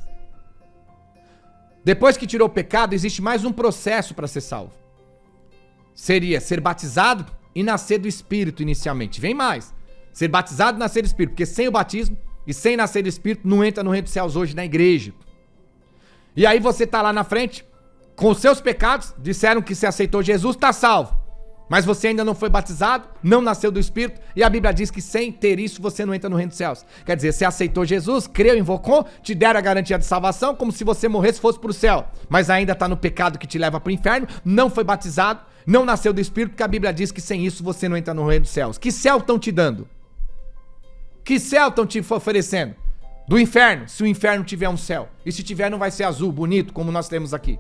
Depois que tirou o pecado, existe mais um processo para ser salvo. Seria ser batizado e nascer do Espírito inicialmente. Vem mais. Ser batizado e nascer do Espírito. Porque sem o batismo e sem nascer do Espírito não entra no reino dos céus hoje na igreja. E aí você tá lá na frente com os seus pecados. Disseram que você aceitou Jesus, tá salvo. Mas você ainda não foi batizado, não nasceu do Espírito. E a Bíblia diz que sem ter isso você não entra no reino dos céus. Quer dizer, você aceitou Jesus, creu, invocou, te deram a garantia de salvação, como se você morresse e fosse pro céu. Mas ainda tá no pecado que te leva pro inferno, não foi batizado, não nasceu do Espírito, porque a Bíblia diz que sem isso você não entra no reino dos céus. Que céu estão te dando? Que céu estão te oferecendo? Do inferno, se o inferno tiver um céu. E se tiver, não vai ser azul, bonito, como nós temos aqui.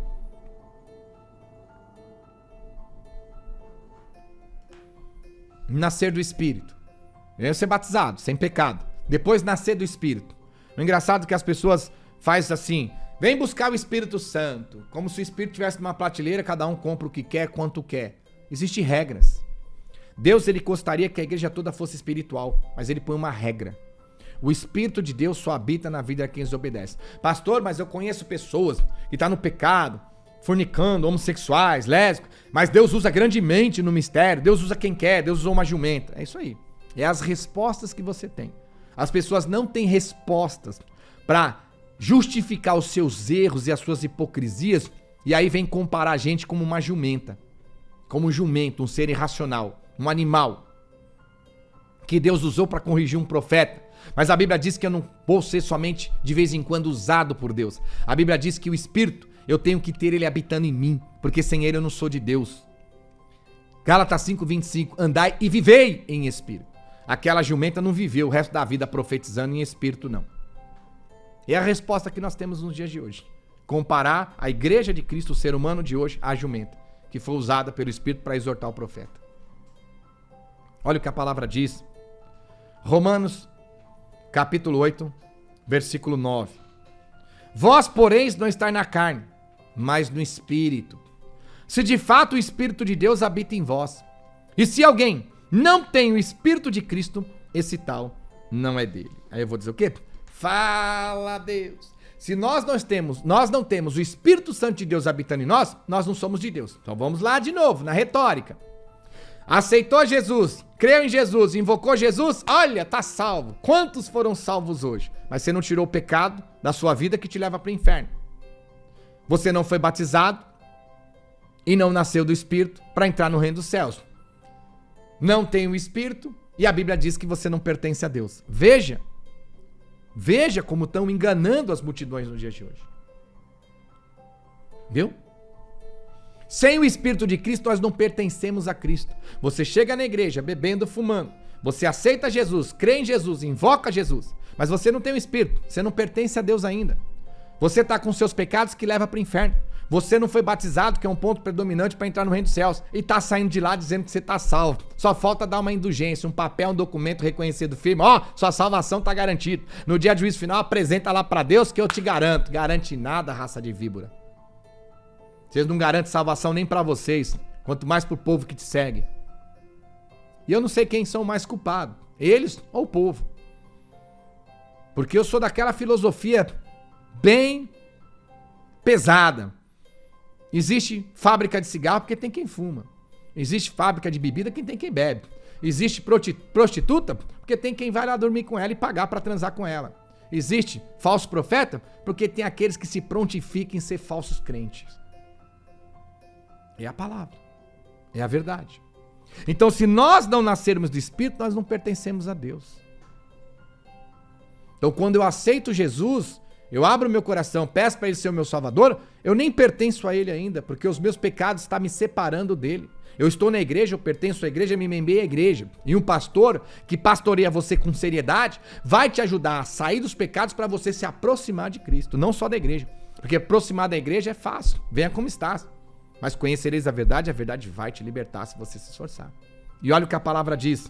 Nascer do Espírito. Primeiro ser batizado, sem pecado. Depois nascer do Espírito. O engraçado é que as pessoas fazem assim: vem buscar o Espírito Santo. Como se o Espírito tivesse numa prateleira, cada um compra o que quer, quanto quer. Existem regras. Deus, ele gostaria que a igreja toda fosse espiritual, mas ele põe uma regra. O Espírito de Deus só habita na vida de quem desobedece. Pastor, mas eu conheço pessoas que estão no pecado, fornicando, homossexuais, lésbicos, mas Deus usa grandemente no mistério, Deus usa quem quer, Deus usou uma jumenta. É isso aí. É as respostas que você tem. As pessoas não têm respostas para justificar os seus erros e as suas hipocrisias, e aí vem comparar a gente como uma jumenta. Como um jumento, um ser irracional, um animal que Deus usou para corrigir um profeta. Mas a Bíblia diz que eu não vou ser somente de vez em quando usado por Deus. A Bíblia diz que o Espírito, eu tenho que ter ele habitando em mim, porque sem ele eu não sou de Deus. Gálatas 5:25, andai e vivei em espírito. Aquela jumenta não viveu o resto da vida profetizando em espírito, não. É a resposta que nós temos nos dias de hoje. Comparar a igreja de Cristo, o ser humano de hoje, à jumenta, que foi usada pelo Espírito para exortar o profeta. Olha o que a palavra diz. Romanos, capítulo 8, versículo 9. Vós, porém, não estáis na carne, mas no Espírito. Se de fato o Espírito de Deus habita em vós. E se alguém não tem o Espírito de Cristo, esse tal não é dele. Aí eu vou dizer o quê? Fala, Deus. Se nós não temos o Espírito Santo de Deus habitando em nós, nós não somos de Deus. Então vamos lá de novo, na retórica. Aceitou Jesus, creu em Jesus, invocou Jesus, olha, tá salvo. Quantos foram salvos hoje? Mas você não tirou o pecado da sua vida que te leva para o inferno. Você não foi batizado e não nasceu do Espírito para entrar no reino dos céus. Não tem o Espírito e a Bíblia diz que você não pertence a Deus. Veja como estão enganando as multidões nos dias de hoje. Viu? Sem o Espírito de Cristo, nós não pertencemos a Cristo. Você chega na igreja bebendo, fumando. Você aceita Jesus, crê em Jesus, invoca Jesus. Mas você não tem o Espírito. Você não pertence a Deus ainda. Você está com seus pecados que leva para o inferno. Você não foi batizado, que é um ponto predominante para entrar no reino dos céus. E está saindo de lá dizendo que você está salvo. Só falta dar uma indulgência, um papel, um documento reconhecido firme. Ó, sua salvação está garantida. No dia de juízo final, apresenta lá para Deus que eu te garanto. Garante nada, raça de víbora. Vocês não garantem salvação nem para vocês, quanto mais pro povo que te segue. E eu não sei quem são mais culpados, eles ou o povo. Porque eu sou daquela filosofia bem pesada. Existe fábrica de cigarro porque tem quem fuma. Existe fábrica de bebida porque tem quem bebe. Existe prostituta porque tem quem vai lá dormir com ela e pagar para transar com ela. Existe falso profeta porque tem aqueles que se prontificam em ser falsos crentes. É a palavra. É a verdade. Então, se nós não nascermos do Espírito, nós não pertencemos a Deus. Então, quando eu aceito Jesus, eu abro meu coração, peço para Ele ser o meu Salvador, eu nem pertenço a Ele ainda, porque os meus pecados estão me separando dEle. Eu estou na igreja, eu pertenço à igreja, me membei à igreja. E um pastor que pastoreia você com seriedade vai te ajudar a sair dos pecados para você se aproximar de Cristo, não só da igreja. Porque aproximar da igreja é fácil, venha como estás. Mas conhecereis a verdade vai te libertar se você se esforçar. E olha o que a palavra diz.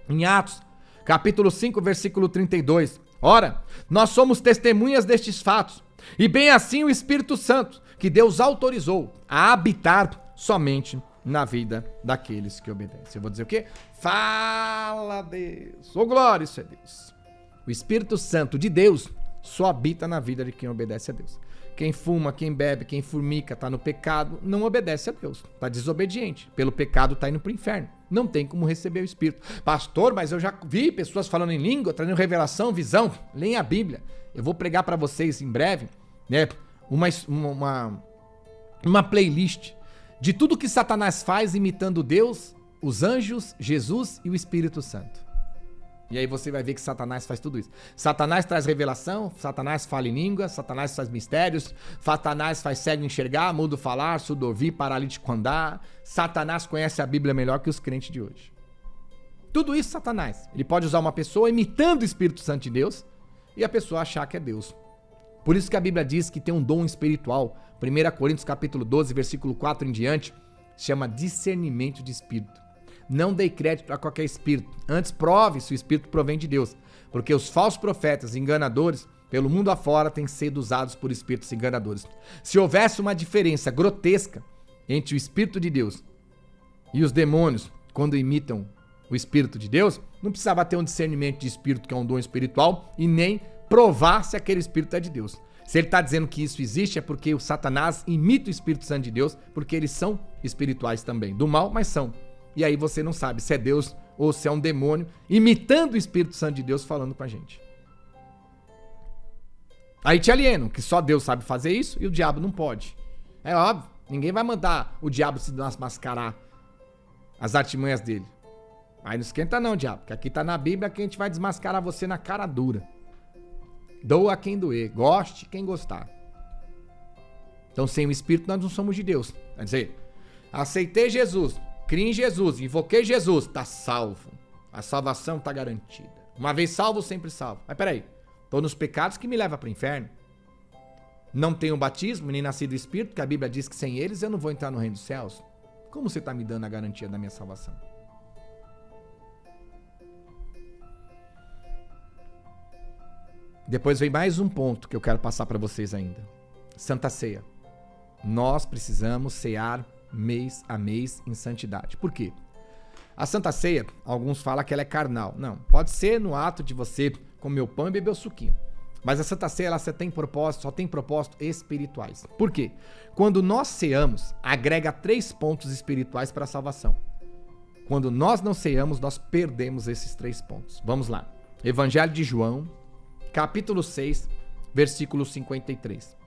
Em Atos, capítulo 5, versículo 32. Ora, nós somos testemunhas destes fatos. E bem assim o Espírito Santo, que Deus autorizou a habitar somente na vida daqueles que obedecem. Eu vou dizer o quê? Fala, Deus. Ô, glória, isso é Deus. O Espírito Santo de Deus só habita na vida de quem obedece a Deus. Quem fuma, quem bebe, quem formica, tá no pecado, não obedece a Deus. Tá desobediente. Pelo pecado tá indo pro inferno. Não tem como receber o Espírito. Pastor, mas eu já vi pessoas falando em língua, trazendo revelação, visão. Leem a Bíblia. Eu vou pregar para vocês em breve, né, uma playlist de tudo que Satanás faz imitando Deus, os anjos, Jesus e o Espírito Santo. E aí você vai ver que Satanás faz tudo isso. Satanás traz revelação, Satanás fala em língua, Satanás faz mistérios, Satanás faz cego enxergar, mudo falar, surdo ouvir, paralítico andar. Satanás conhece a Bíblia melhor que os crentes de hoje. Tudo isso Satanás. Ele pode usar uma pessoa imitando o Espírito Santo de Deus e a pessoa achar que é Deus. Por isso que a Bíblia diz que tem um dom espiritual. 1 Coríntios capítulo 12, versículo 4 em diante, chama discernimento de espírito. Não dê crédito a qualquer espírito. Antes prove se o espírito provém de Deus. Porque os falsos profetas enganadores, pelo mundo afora, têm sido usados por espíritos enganadores. Se houvesse uma diferença grotesca entre o Espírito de Deus e os demônios, quando imitam o Espírito de Deus, não precisava ter um discernimento de espírito, que é um dom espiritual, e nem provar se aquele espírito é de Deus. Se ele está dizendo que isso existe, é porque o Satanás imita o Espírito Santo de Deus, porque eles são espirituais também. Do mal, mas são. E aí você não sabe se é Deus ou se é um demônio, imitando o Espírito Santo de Deus falando com a gente. Aí te alienam, que só Deus sabe fazer isso e o diabo não pode. É óbvio, ninguém vai mandar o diabo se mascarar as artimanhas dele. Aí não esquenta não, diabo, que aqui tá na Bíblia que a gente vai desmascarar você na cara dura. Doa quem doer, goste quem gostar. Então sem o Espírito nós não somos de Deus. Quer dizer, aceitei Jesus, criei em Jesus, invoquei Jesus, tá salvo. A salvação tá garantida. Uma vez salvo, sempre salvo. Mas peraí, tô nos pecados que me levam para o inferno. Não tenho batismo, nem nascido do Espírito, porque a Bíblia diz que sem eles eu não vou entrar no reino dos céus. Como você tá me dando a garantia da minha salvação? Depois vem mais um ponto que eu quero passar para vocês ainda. Santa Ceia. Nós precisamos cear mês a mês em santidade. Por quê? A Santa Ceia, alguns falam que ela é carnal. Não, pode ser no ato de você comer o pão e beber o suquinho. Mas a Santa Ceia, ela só tem propósitos espirituais. Por quê? Quando nós ceamos, agrega 3 pontos espirituais para a salvação. Quando nós não ceamos, nós perdemos esses 3 pontos. Vamos lá. Evangelho de João, capítulo 6, versículo 53.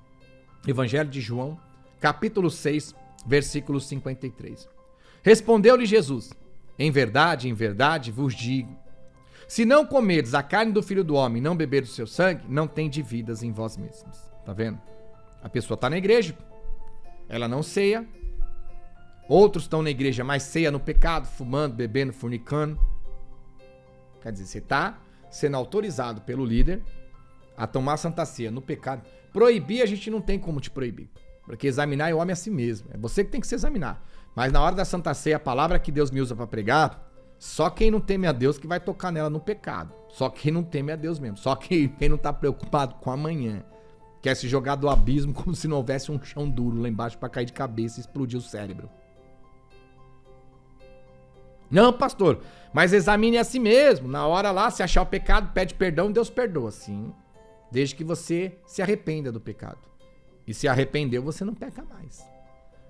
Evangelho de João, capítulo 6, versículo 53. Respondeu-lhe Jesus: em verdade vos digo, se não comerdes a carne do Filho do Homem e não beberdes o seu sangue, não tendes vidas em vós mesmos. Tá vendo? A pessoa está na igreja, ela não ceia. Outros estão na igreja, mas ceia no pecado, fumando, bebendo, fornicando. Quer dizer, você está sendo autorizado pelo líder a tomar Santa Ceia no pecado. Proibir a gente não tem como te proibir, porque examinar é o homem a si mesmo. É você que tem que se examinar. Mas na hora da Santa Ceia, a palavra que Deus me usa para pregar, só quem não teme a Deus que vai tocar nela no pecado. Só quem não teme a Deus mesmo. Só quem não tá preocupado com amanhã. Quer se jogar do abismo como se não houvesse um chão duro lá embaixo para cair de cabeça e explodir o cérebro. Não, pastor, mas examine a si mesmo. Na hora lá, se achar o pecado, pede perdão, Deus perdoa. Sim, desde que você se arrependa do pecado. E se arrependeu, você não peca mais.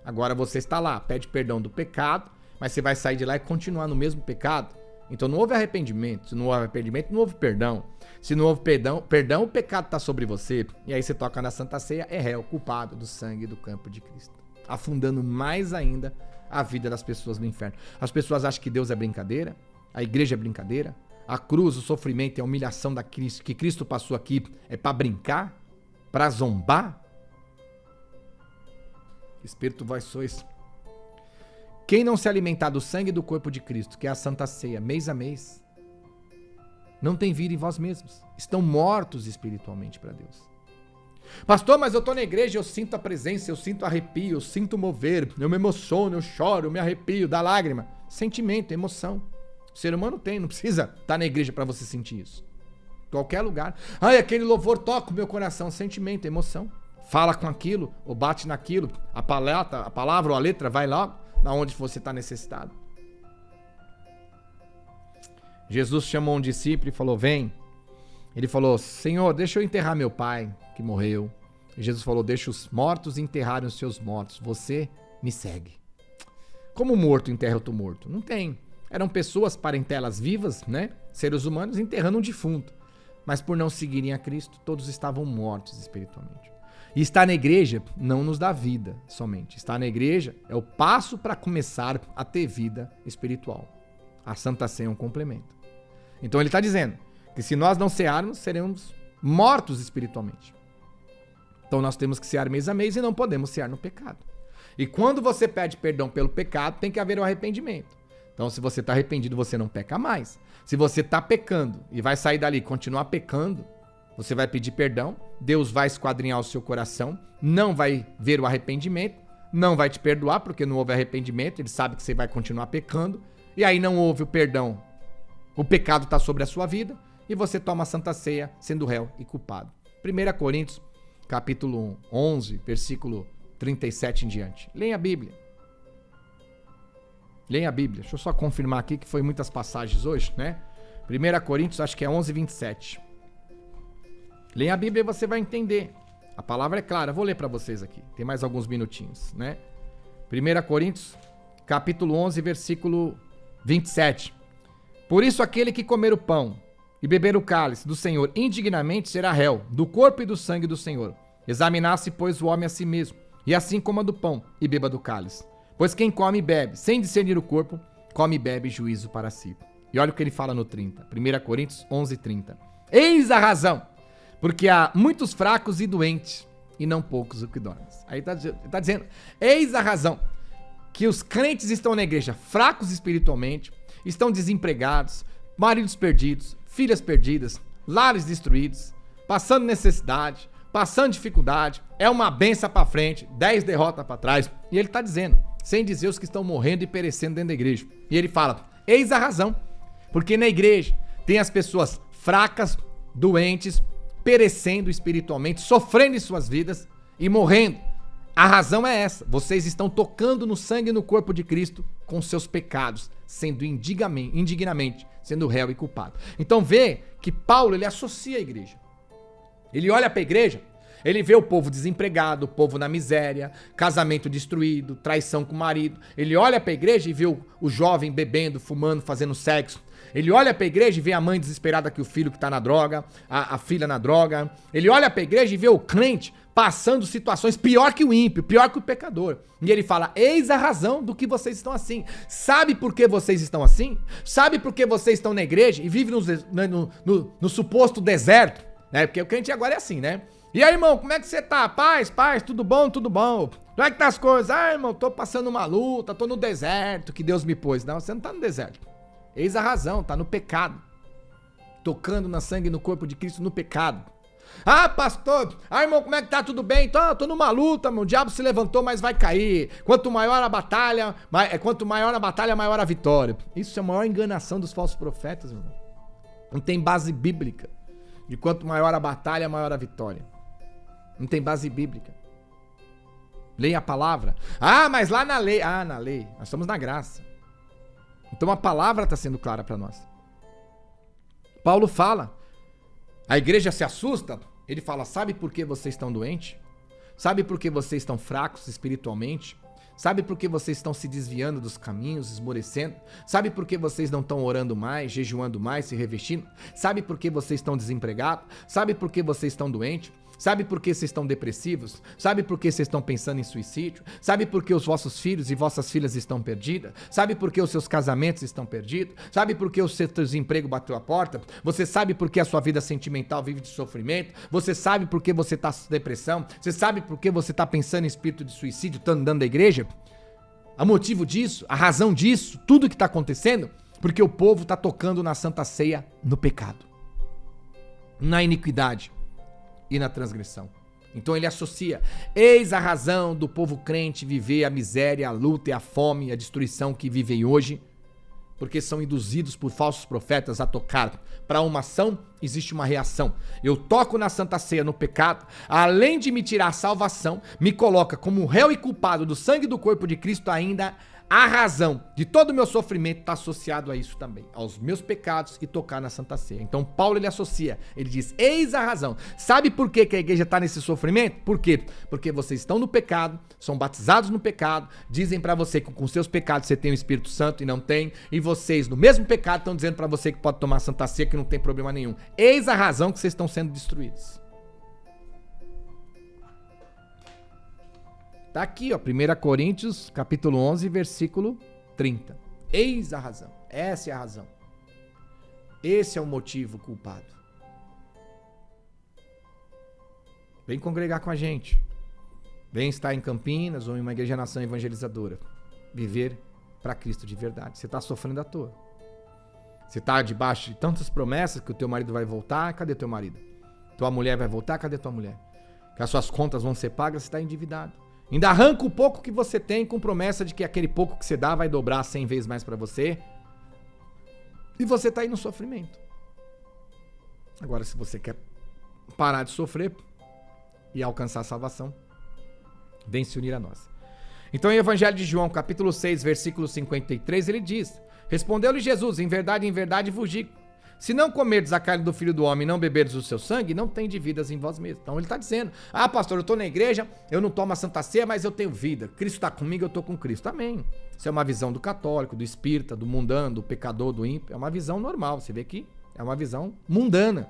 Agora você está lá, pede perdão do pecado, mas você vai sair de lá e continuar no mesmo pecado. Então não houve arrependimento. Se não houve arrependimento, não houve perdão. Se não houve perdão, o pecado está sobre você. E aí você toca na Santa Ceia, é réu, culpado do sangue do campo de Cristo. Afundando mais ainda a vida das pessoas no inferno. As pessoas acham que Deus é brincadeira, a igreja é brincadeira, a cruz, o sofrimento e a humilhação que Cristo passou aqui é para brincar, para zombar. Espírito, vós sois. Quem não se alimentar do sangue do corpo de Cristo, que é a Santa Ceia, mês a mês, não tem vida em vós mesmos. Estão mortos espiritualmente para Deus. Pastor, mas eu tô na igreja, eu sinto a presença, eu sinto arrepio, eu sinto mover, eu me emociono, eu choro, eu me arrepio, dá lágrima. Sentimento, emoção. O ser humano tem, não precisa estar na igreja para você sentir isso. Qualquer lugar. Ai, aquele louvor toca o meu coração. Sentimento, emoção. Fala com aquilo, ou bate naquilo. A palavra ou a letra vai lá, na onde você está necessitado. Jesus chamou um discípulo e falou, vem. Ele falou, Senhor, deixa eu enterrar meu pai, que morreu. E Jesus falou, deixa os mortos enterrarem os seus mortos. Você me segue. Como morto enterra outro morto? Não tem. Eram pessoas, parentelas vivas, né? Seres humanos enterrando um defunto. Mas por não seguirem a Cristo, todos estavam mortos espiritualmente. E estar na igreja não nos dá vida somente. Estar na igreja é o passo para começar a ter vida espiritual. A Santa Ceia é um complemento. Então ele está dizendo que se nós não cearmos, seremos mortos espiritualmente. Então nós temos que cear mês a mês e não podemos cear no pecado. E quando você pede perdão pelo pecado, tem que haver o arrependimento. Então se você está arrependido, você não peca mais. Se você está pecando e vai sair dali e continuar pecando, você vai pedir perdão, Deus vai esquadrinhar o seu coração, não vai ver o arrependimento, não vai te perdoar porque não houve arrependimento, ele sabe que você vai continuar pecando, e aí não houve o perdão, o pecado está sobre a sua vida, e você toma a Santa Ceia sendo réu e culpado. 1 Coríntios, capítulo 11, versículo 37 em diante. Leia a Bíblia. Leia a Bíblia. Deixa eu só confirmar aqui que foi muitas passagens hoje, né? 1 Coríntios, acho que é 11:27. Leia a Bíblia e você vai entender. A palavra é clara. Vou ler para vocês aqui. Tem mais alguns minutinhos, né? 1 Coríntios, capítulo 11, versículo 27. Por isso aquele que comer o pão e beber o cálice do Senhor indignamente será réu do corpo e do sangue do Senhor. Examinasse, pois, o homem a si mesmo, e assim coma do pão e beba do cálice. Pois quem come e bebe, sem discernir o corpo, come e bebe juízo para si. E olha o que ele fala no 30. 1 Coríntios 11:30. Eis a razão, porque há muitos fracos e doentes, e não poucos o que dormem. Aí tá dizendo, eis a razão, que os crentes estão na igreja fracos espiritualmente, estão desempregados, maridos perdidos, filhas perdidas, lares destruídos, passando necessidade, passando dificuldade, é uma benção pra frente, 10 derrotas pra trás. E ele tá dizendo, sem dizer os que estão morrendo e perecendo dentro da igreja. E ele fala, eis a razão, porque na igreja tem as pessoas fracas, doentes, perecendo espiritualmente, sofrendo em suas vidas e morrendo. A razão é essa, vocês estão tocando no sangue e no corpo de Cristo com seus pecados, sendo indignamente, sendo réu e culpado. Então vê que Paulo, ele associa a igreja. Ele olha para a igreja, ele vê o povo desempregado, o povo na miséria, casamento destruído, traição com o marido. Ele olha para a igreja e vê o jovem bebendo, fumando, fazendo sexo. Ele olha para a igreja e vê a mãe desesperada que o filho que está na droga, a filha na droga. Ele olha para a igreja e vê o crente passando situações pior que o ímpio, pior que o pecador. E ele fala, eis a razão do que vocês estão assim. Sabe por que vocês estão assim? Sabe por que vocês estão na igreja e vivem no suposto deserto? Né? Porque o crente agora é assim, né? E aí, irmão, como é que você tá? Paz, tudo bom? Tudo bom. Como é que tá as coisas? Ah, irmão, tô passando uma luta, tô no deserto que Deus me pôs. Não, você não tá no deserto. Eis a razão, tá no pecado. Tocando na sangue e no corpo de Cristo no pecado. Ah, pastor, irmão, como é que tá? Tudo bem? Tô numa luta, meu. O diabo se levantou, mas vai cair. Quanto maior a batalha, maior a vitória. Isso é a maior enganação dos falsos profetas, meu irmão. Não tem base bíblica. De quanto maior a batalha, maior a vitória. Não tem base bíblica. Leia a palavra. Ah, mas lá na lei. Ah, na lei. Nós estamos na graça. Então a palavra está sendo clara para nós. Paulo fala. A igreja se assusta. Ele fala, sabe por que vocês estão doentes? Sabe por que vocês estão fracos espiritualmente? Sabe por que vocês estão se desviando dos caminhos, esmorecendo? Sabe por que vocês não estão orando mais, jejuando mais, se revestindo? Sabe por que vocês estão desempregados? Sabe por que vocês estão doentes? Sabe por que vocês estão depressivos? Sabe por que vocês estão pensando em suicídio? Sabe por que os vossos filhos e vossas filhas estão perdidas? Sabe por que os seus casamentos estão perdidos? Sabe por que o seu desemprego bateu a porta? Você sabe por que a sua vida sentimental vive de sofrimento? Você sabe por que você está com depressão? Você sabe por que você está pensando em espírito de suicídio, estando andando da igreja? A motivo disso, a razão disso, tudo que está acontecendo, porque o povo está tocando na Santa Ceia no pecado, na iniquidade e na transgressão. Então ele associa, eis a razão do povo crente viver a miséria, a luta e a fome, a destruição que vivem hoje, porque são induzidos por falsos profetas a tocar. Para uma ação, existe uma reação. Eu toco na Santa Ceia no pecado, além de me tirar a salvação, me coloca como réu e culpado do sangue do corpo de Cristo ainda. A razão de todo o meu sofrimento está associado a isso também, aos meus pecados e tocar na Santa Ceia. Então Paulo ele associa, ele diz, eis a razão. Sabe por que a igreja está nesse sofrimento? Por quê? Porque vocês estão no pecado, são batizados no pecado, dizem para você que com seus pecados você tem o Espírito Santo e não tem, e vocês no mesmo pecado estão dizendo para você que pode tomar Santa Ceia, que não tem problema nenhum. Eis a razão que vocês estão sendo destruídos. Tá aqui, ó, 1 Coríntios, capítulo 11, versículo 30. Eis a razão. Essa é a razão. Esse é o motivo culpado. Vem congregar com a gente. Vem estar em Campinas ou em uma igreja nação evangelizadora. Viver para Cristo de verdade. Você está sofrendo à toa. Você está debaixo de tantas promessas que o teu marido vai voltar. Cadê teu marido? Tua mulher vai voltar. Cadê tua mulher? Que as suas contas vão ser pagas. Você está endividado. Ainda arranca o pouco que você tem com promessa de que aquele pouco que você dá vai dobrar 100 vezes mais para você. E você tá aí no sofrimento. Agora, se você quer parar de sofrer e alcançar a salvação, vem se unir a nós. Então, em Evangelho de João, capítulo 6, versículo 53, ele diz: respondeu-lhe Jesus, em verdade vos digo, se não comerdes a carne do Filho do Homem e não beberdes o seu sangue, não tem de vidas em vós mesmos. Então ele está dizendo: ah, pastor, eu estou na igreja, eu não tomo a Santa Ceia, mas eu tenho vida. Cristo está comigo, eu estou com Cristo. Amém. Isso é uma visão do católico, do espírita, do mundano, do pecador, do ímpio. É uma visão normal, você vê aqui? É uma visão mundana.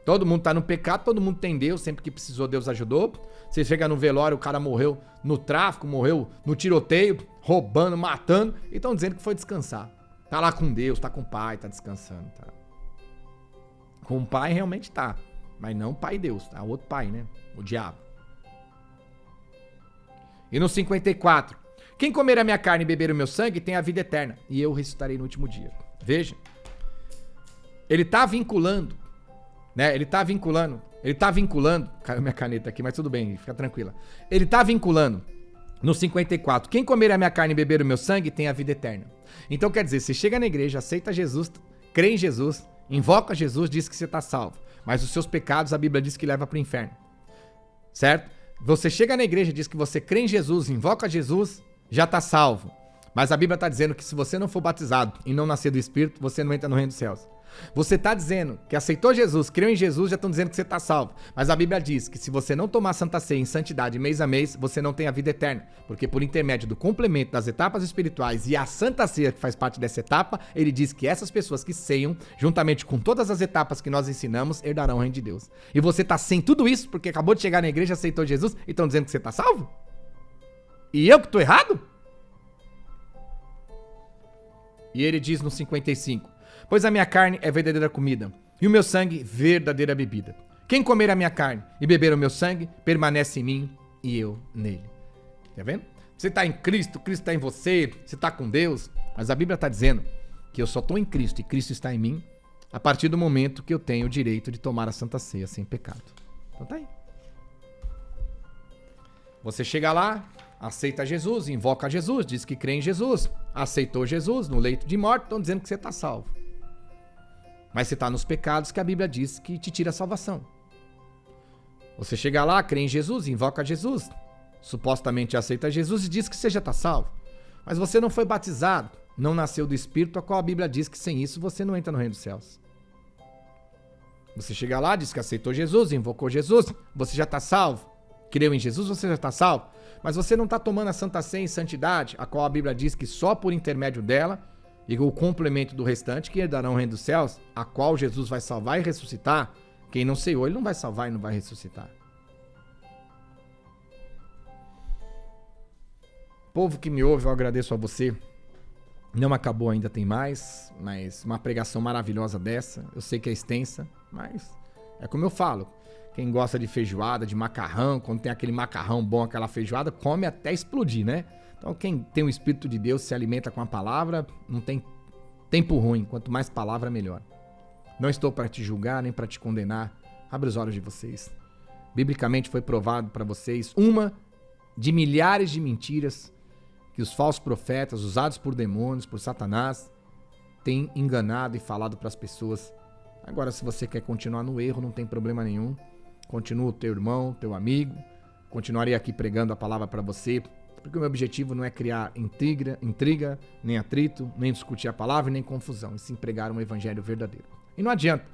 Todo mundo está no pecado, todo mundo tem Deus, sempre que precisou Deus ajudou. Você chega no velório, o cara morreu no tráfico, morreu no tiroteio, roubando, matando, e estão dizendo que foi descansar. Tá lá com Deus, tá com o Pai, tá descansando, tá? Com o Pai realmente tá, mas não o Pai Deus, tá? O outro Pai, né? O diabo. E no 54, quem comer a minha carne e beber o meu sangue tem a vida eterna, e eu ressuscitarei no último dia. Veja, ele tá vinculando, né? Ele tá vinculando, caiu minha caneta aqui, mas tudo bem, fica tranquila. Ele tá vinculando no 54, quem comer a minha carne e beber o meu sangue tem a vida eterna. Então quer dizer, você chega na igreja, aceita Jesus, crê em Jesus, invoca Jesus, diz que você está salvo. Mas os seus pecados a Bíblia diz que leva para o inferno. Certo? Você chega na igreja, diz que você crê em Jesus, invoca Jesus, já está salvo. Mas a Bíblia está dizendo que se você não for batizado e não nascer do Espírito, você não entra no reino dos céus. Você está dizendo que aceitou Jesus, creu em Jesus, já estão dizendo que você está salvo. Mas a Bíblia diz que se você não tomar Santa Ceia em santidade mês a mês, você não tem a vida eterna. Porque por intermédio do complemento das etapas espirituais e a Santa Ceia que faz parte dessa etapa, ele diz que essas pessoas que ceiam, juntamente com todas as etapas que nós ensinamos, herdarão o reino de Deus. E você está sem tudo isso porque acabou de chegar na igreja, aceitou Jesus e estão dizendo que você está salvo? E eu que estou errado? E ele diz no 55, pois a minha carne é verdadeira comida, e o meu sangue verdadeira bebida. Quem comer a minha carne e beber o meu sangue, permanece em mim e eu nele. Tá vendo? Você está em Cristo, Cristo está em você, você está com Deus, mas a Bíblia está dizendo que eu só estou em Cristo e Cristo está em mim a partir do momento que eu tenho o direito de tomar a Santa Ceia sem pecado. Então tá aí. Você chega lá, aceita Jesus, invoca Jesus, diz que crê em Jesus, aceitou Jesus no leito de morte, estão dizendo que você está salvo. Mas você está nos pecados que a Bíblia diz que te tira a salvação. Você chega lá, crê em Jesus, invoca Jesus, supostamente aceita Jesus e diz que você já está salvo. Mas você não foi batizado, não nasceu do Espírito, a qual a Bíblia diz que sem isso você não entra no reino dos céus. Você chega lá, diz que aceitou Jesus, invocou Jesus, você já está salvo. Creu em Jesus, você já está salvo. Mas você não está tomando a Santa Ceia em santidade, a qual a Bíblia diz que só por intermédio dela e o complemento do restante que herdarão o reino dos céus, a qual Jesus vai salvar e ressuscitar. Quem não ceiou, ele não vai salvar e não vai ressuscitar. Povo que me ouve, eu agradeço a você. Não acabou ainda, tem mais, mas uma pregação maravilhosa dessa. Eu sei que é extensa, mas é como eu falo. Quem gosta de feijoada, de macarrão, quando tem aquele macarrão bom, aquela feijoada, come até explodir, né? Então quem tem o Espírito de Deus se alimenta com a palavra, não tem tempo ruim, quanto mais palavra melhor. Não estou para te julgar, nem para te condenar, abre os olhos de vocês. Biblicamente foi provado para vocês uma de milhares de mentiras que os falsos profetas, usados por demônios, por Satanás, têm enganado e falado para as pessoas. Agora, se você quer continuar no erro, não tem problema nenhum. Continua o teu irmão, teu amigo. Continuarei aqui pregando a palavra para você, porque o meu objetivo não é criar intriga, nem atrito, nem discutir a palavra, nem confusão, e sim pregar um evangelho verdadeiro. E não adianta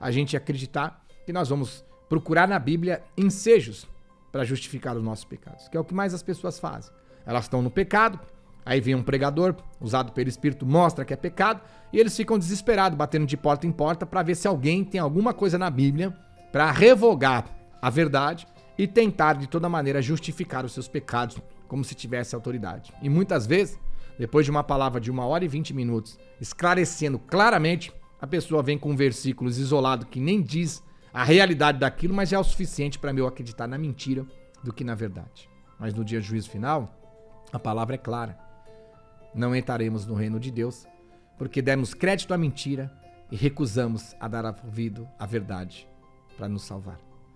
a gente acreditar que nós vamos procurar na Bíblia ensejos para justificar os nossos pecados, que é o que mais as pessoas fazem. Elas estão no pecado, aí vem um pregador, usado pelo Espírito, mostra que é pecado, e eles ficam desesperados, batendo de porta em porta para ver se alguém tem alguma coisa na Bíblia para revogar a verdade e tentar de toda maneira justificar os seus pecados como se tivesse autoridade. E muitas vezes, depois de uma palavra de 1h e 20 minutos, esclarecendo claramente, a pessoa vem com versículos isolados que nem diz a realidade daquilo, mas já é o suficiente para eu acreditar na mentira do que na verdade. Mas no dia do juízo final, a palavra é clara. Não entraremos no reino de Deus, porque demos crédito à mentira e recusamos a dar ouvido à verdade para nos salvar.